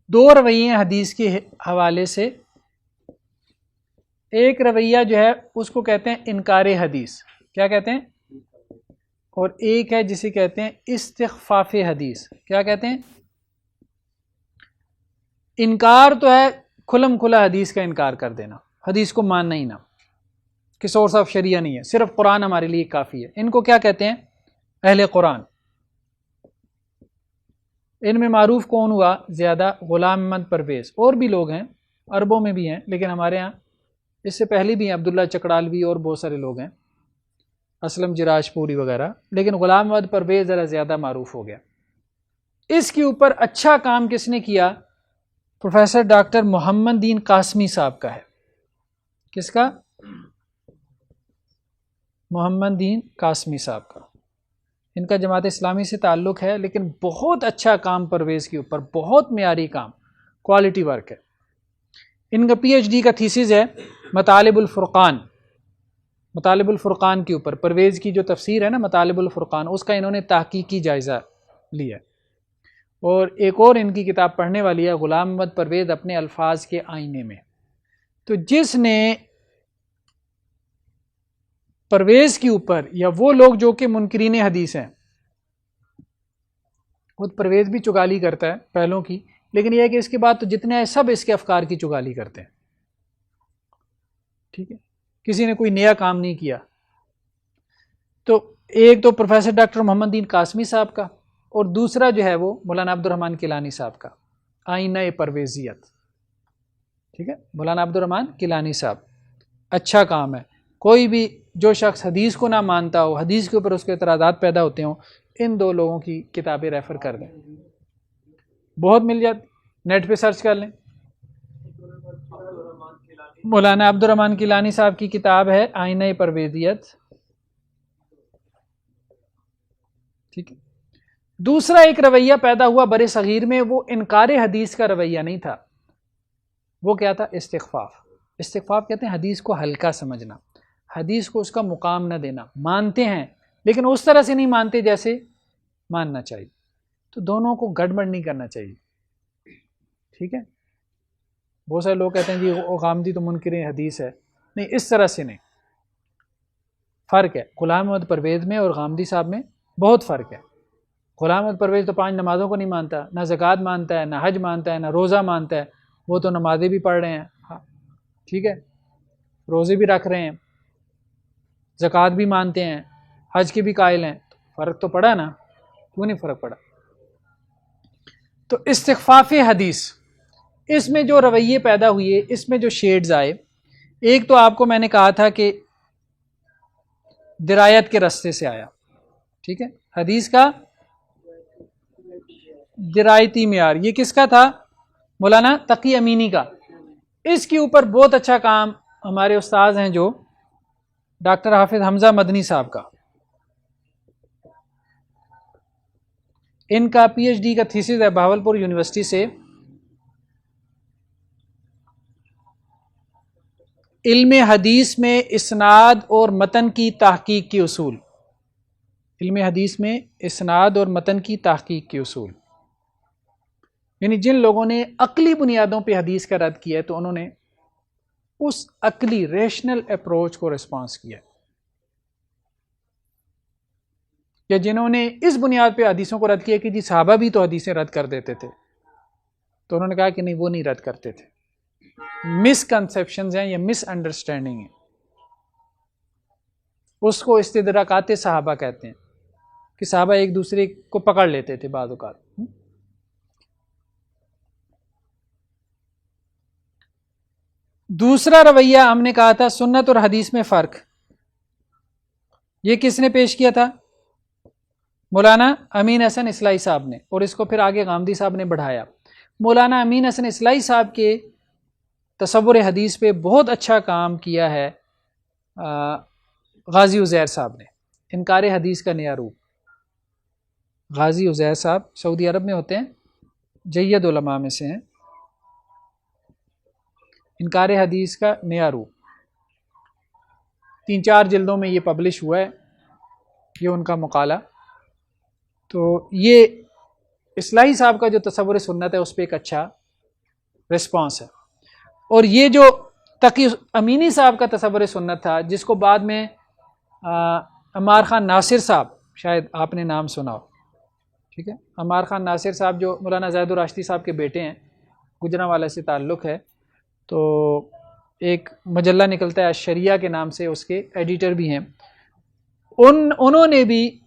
دو رویے حدیث کے حوالے سے. ایک رویہ جو ہے اس کو کہتے ہیں انکار حدیث. کیا کہتے ہیں؟ اور ایک ہے جسے کہتے ہیں استخفاف حدیث. کیا کہتے ہیں؟ انکار تو ہے کھلم کھلا حدیث کا انکار کر دینا، حدیث کو ماننا ہی نہ کہ سورس آف شریعہ نہیں ہے، صرف قرآن ہمارے لیے کافی ہے. ان کو کیا کہتے ہیں؟ اہل قرآن. ان میں معروف کون ہوا زیادہ؟ غلام احمد پرویز. اور بھی لوگ ہیں، عربوں میں بھی ہیں، لیکن ہمارے ہاں اس سے پہلے بھی ہیں، عبداللہ چکڑالوی اور بہت سارے لوگ ہیں، اسلم جراج پوری وغیرہ، لیکن غلام احمد پرویز ذرا زیادہ معروف ہو گیا. اس کے اوپر اچھا کام کس نے کیا؟ پروفیسر ڈاکٹر محمد دین قاسمی صاحب کا ہے. کس کا؟ محمد دین قاسمی صاحب کا. ان کا جماعت اسلامی سے تعلق ہے، لیکن بہت اچھا کام پرویز کے اوپر، بہت معیاری کام، کوالٹی ورک ہے. ان کا پی ایچ ڈی کا تھیسس ہے مطالب الفرقان. مطالب الفرقان کے اوپر پرویز کی جو تفسیر ہے نا، مطالب الفرقان، اس کا انہوں نے تحقیقی جائزہ لیا. اور ایک اور ان کی کتاب پڑھنے والی ہے غلام محمد پرویز اپنے الفاظ کے آئینے میں. تو جس نے پرویز کے اوپر، یا وہ لوگ جو کہ منکرین حدیث ہیں، خود پرویز بھی چگالی کرتا ہے پہلوں کی، لیکن یہ ہے کہ اس کے بعد تو جتنے ہیں سب اس کے افکار کی چگالی کرتے ہیں. ٹھیک ہے، کسی نے کوئی نیا کام نہیں کیا. تو ایک تو پروفیسر ڈاکٹر محمد دین قاسمی صاحب کا، اور دوسرا جو ہے وہ مولانا عبد الرحمن کیلانی صاحب کا، آئینہ پرویزیت. ٹھیک ہے، مولانا عبد الرحمن کیلانی صاحب، اچھا کام ہے. کوئی بھی جو شخص حدیث کو نہ مانتا ہو، حدیث کے اوپر اس کے اعتراضات پیدا ہوتے ہوں، ان دو لوگوں کی کتابیں ریفر کر دیں، بہت مل جاتی، نیٹ پہ سرچ کر لیں. مولانا عبد الرحمن کیلانی صاحب کی کتاب ہے آئینہ پرویزیت. ٹھیک ہے. دوسرا ایک رویہ پیدا ہوا بر صغیر میں، وہ انکار حدیث کا رویہ نہیں تھا، وہ کیا تھا؟ استخفاف. استخفاف کہتے ہیں حدیث کو ہلکا سمجھنا، حدیث کو اس کا مقام نہ دینا. مانتے ہیں لیکن اس طرح سے نہیں مانتے جیسے ماننا چاہیے. تو دونوں کو گڑبڑ نہیں کرنا چاہیے. ٹھیک ہے، بہت سارے لوگ کہتے ہیں جی غامدی تو منکر حدیث ہے. نہیں، اس طرح سے نہیں. فرق ہے غلام محمد پرویز میں اور غامدی صاحب میں، بہت فرق ہے. غلام محمد پرویز تو 5 نمازوں کو نہیں مانتا، نہ زکوٰۃ مانتا ہے، نہ حج مانتا ہے، نہ روزہ مانتا ہے. وہ تو نمازیں بھی پڑھ رہے ہیں، ٹھیک ہے، روزے بھی رکھ رہے ہیں، زکوٰۃ بھی مانتے ہیں، حج کے بھی قائل ہیں. فرق تو پڑا نا، کیوں نہیں فرق پڑا؟ تو استخفاف حدیث، اس میں جو رویے پیدا ہوئے، اس میں جو شیڈز آئے، ایک تو آپ کو میں نے کہا تھا کہ درایت کے رستے سے آیا. ٹھیک ہے، حدیث کا درایتی معیار، یہ کس کا تھا؟ مولانا تقی امینی کا. اس کے اوپر بہت اچھا کام ہمارے استاذ ہیں جو ڈاکٹر حافظ حمزہ مدنی صاحب کا، ان کا پی ایچ ڈی کا تھیسس ہے بہاولپور یونیورسٹی سے، علم حدیث میں اسناد اور متن کی تحقیق کے اصول. علم حدیث میں اسناد اور متن کی تحقیق کے اصول، یعنی جن لوگوں نے عقلی بنیادوں پہ حدیث کا رد کیا ہے تو انہوں نے اس عقلی ریشنل اپروچ کو ریسپانس کیا، یا جنہوں نے اس بنیاد پہ حدیثوں کو رد کیا کہ جی صحابہ بھی تو حدیثیں رد کر دیتے تھے، تو انہوں نے کہا کہ نہیں، وہ نہیں رد کرتے تھے، مس کنسیپشنز ہیں یا مس انڈرسٹینڈنگ ہیں. اس کو استدراکات صحابہ کہتے ہیں کہ صحابہ ایک دوسرے کو پکڑ لیتے تھے بعض اوقات. دوسرا رویہ ہم نے کہا تھا سنت اور حدیث میں فرق، یہ کس نے پیش کیا تھا؟ مولانا امین حسن اصلاحی صاحب نے، اور اس کو پھر آگے غامدی صاحب نے بڑھایا. مولانا امین حسن اصلاحی صاحب کے تصور حدیث پہ بہت اچھا کام کیا ہے غازی عزیر صاحب نے، انکار حدیث کا نیا روپ. غازی عزیر صاحب سعودی عرب میں ہوتے ہیں، جید علماء میں سے ہیں. انکار حدیث کا نیا روپ 3-4 جلدوں میں یہ پبلش ہوا ہے، یہ ان کا مقالہ. تو یہ اصلاحی صاحب کا جو تصور سنت ہے اس پہ ایک اچھا رسپانس ہے. اور یہ جو تقی امینی صاحب کا تصور سنت تھا، جس کو بعد میں عمار خان ناصر صاحب، شاید آپ نے نام سنا ہو، ٹھیک ہے، عمار خان ناصر صاحب جو مولانا زید الراشدی صاحب کے بیٹے ہیں، گجرانوالہ سے تعلق ہے. تو ایک مجلہ نکلتا ہے شریعہ کے نام سے، اس کے ایڈیٹر بھی ہیں. انہوں نے بھی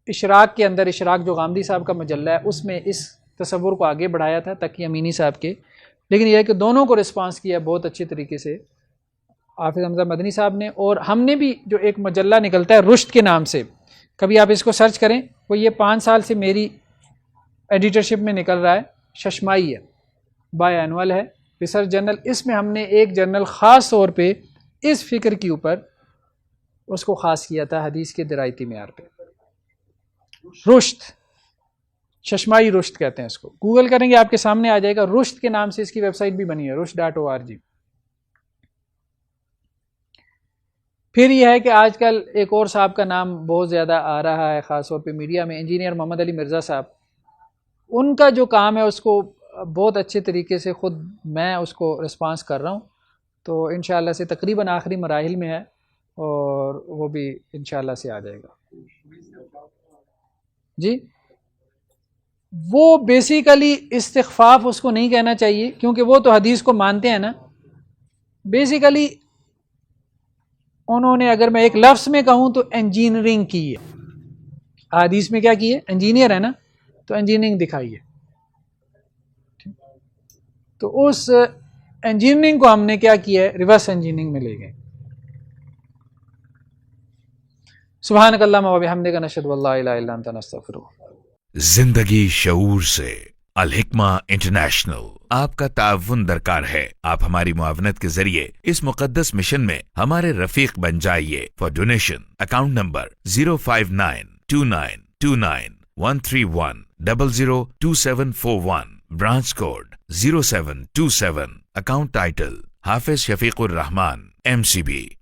اشراق کے اندر، اشراق جو غامدی صاحب کا مجلہ ہے، اس میں اس تصور کو آگے بڑھایا تھا تقی امینی صاحب کے. لیکن یہ ہے کہ دونوں کو رسپانس کیا بہت اچھے طریقے سے حافظ حمزہ مدنی صاحب نے. اور ہم نے بھی جو ایک مجلہ نکلتا ہے رشد کے نام سے، کبھی آپ اس کو سرچ کریں، وہ یہ 5 سال سے میری ایڈیٹرشپ میں نکل رہا ہے، ششمائی ہے، بائی اینول ہے، ریسرچ جرنل. اس میں ہم نے ایک جرنل خاص طور پہ اس فکر کے اوپر اس کو خاص کیا تھا، حدیث کے درایتی معیار پہ. رشد، ششمائی رشد کہتے ہیں اس کو، گوگل کریں گے آپ کے سامنے آ جائے گا. رشد کے نام سے اس کی ویب سائٹ بھی بنی ہے، rushd.org. پھر یہ ہے کہ آج کل ایک اور صاحب کا نام بہت زیادہ آ رہا ہے خاص طور پہ میڈیا میں، انجینئر محمد علی مرزا صاحب. ان کا جو کام ہے اس کو بہت اچھے طریقے سے خود میں اس کو رسپانس کر رہا ہوں، تو انشاءاللہ سے تقریباً آخری مراحل میں ہے اور وہ بھی انشاءاللہ سے آ جائے گا۔ جی وہ بیسیکلی استخفاف اس کو نہیں کہنا چاہیے، کیونکہ وہ تو حدیث کو مانتے ہیں نا۔ بیسیکلی انہوں نے، اگر میں ایک لفظ میں کہوں تو انجینئرنگ کی ہے، حدیث میں کیا کی ہے؟ انجینئر ہے نا، تو انجینئرنگ دکھائی ہے۔ تو اس انجینئرنگ کو ہم نے کیا کیا ہے؟ ریورس انجینئرنگ میں لے گئے۔ سبحانک اللہم و بحمدک، نشہد ان لا الہ الا انت، نستغفرک۔ زندگی شعور سے، الحکمہ انٹرنیشنل آپ کا تعاون درکار ہے۔ آپ ہماری معاونت کے ذریعے اس مقدس مشن میں ہمارے رفیق بن جائیے۔ For donation account number 059292131002741، branch code 0727، account title Hafiz Shafiq Rahman, MCB۔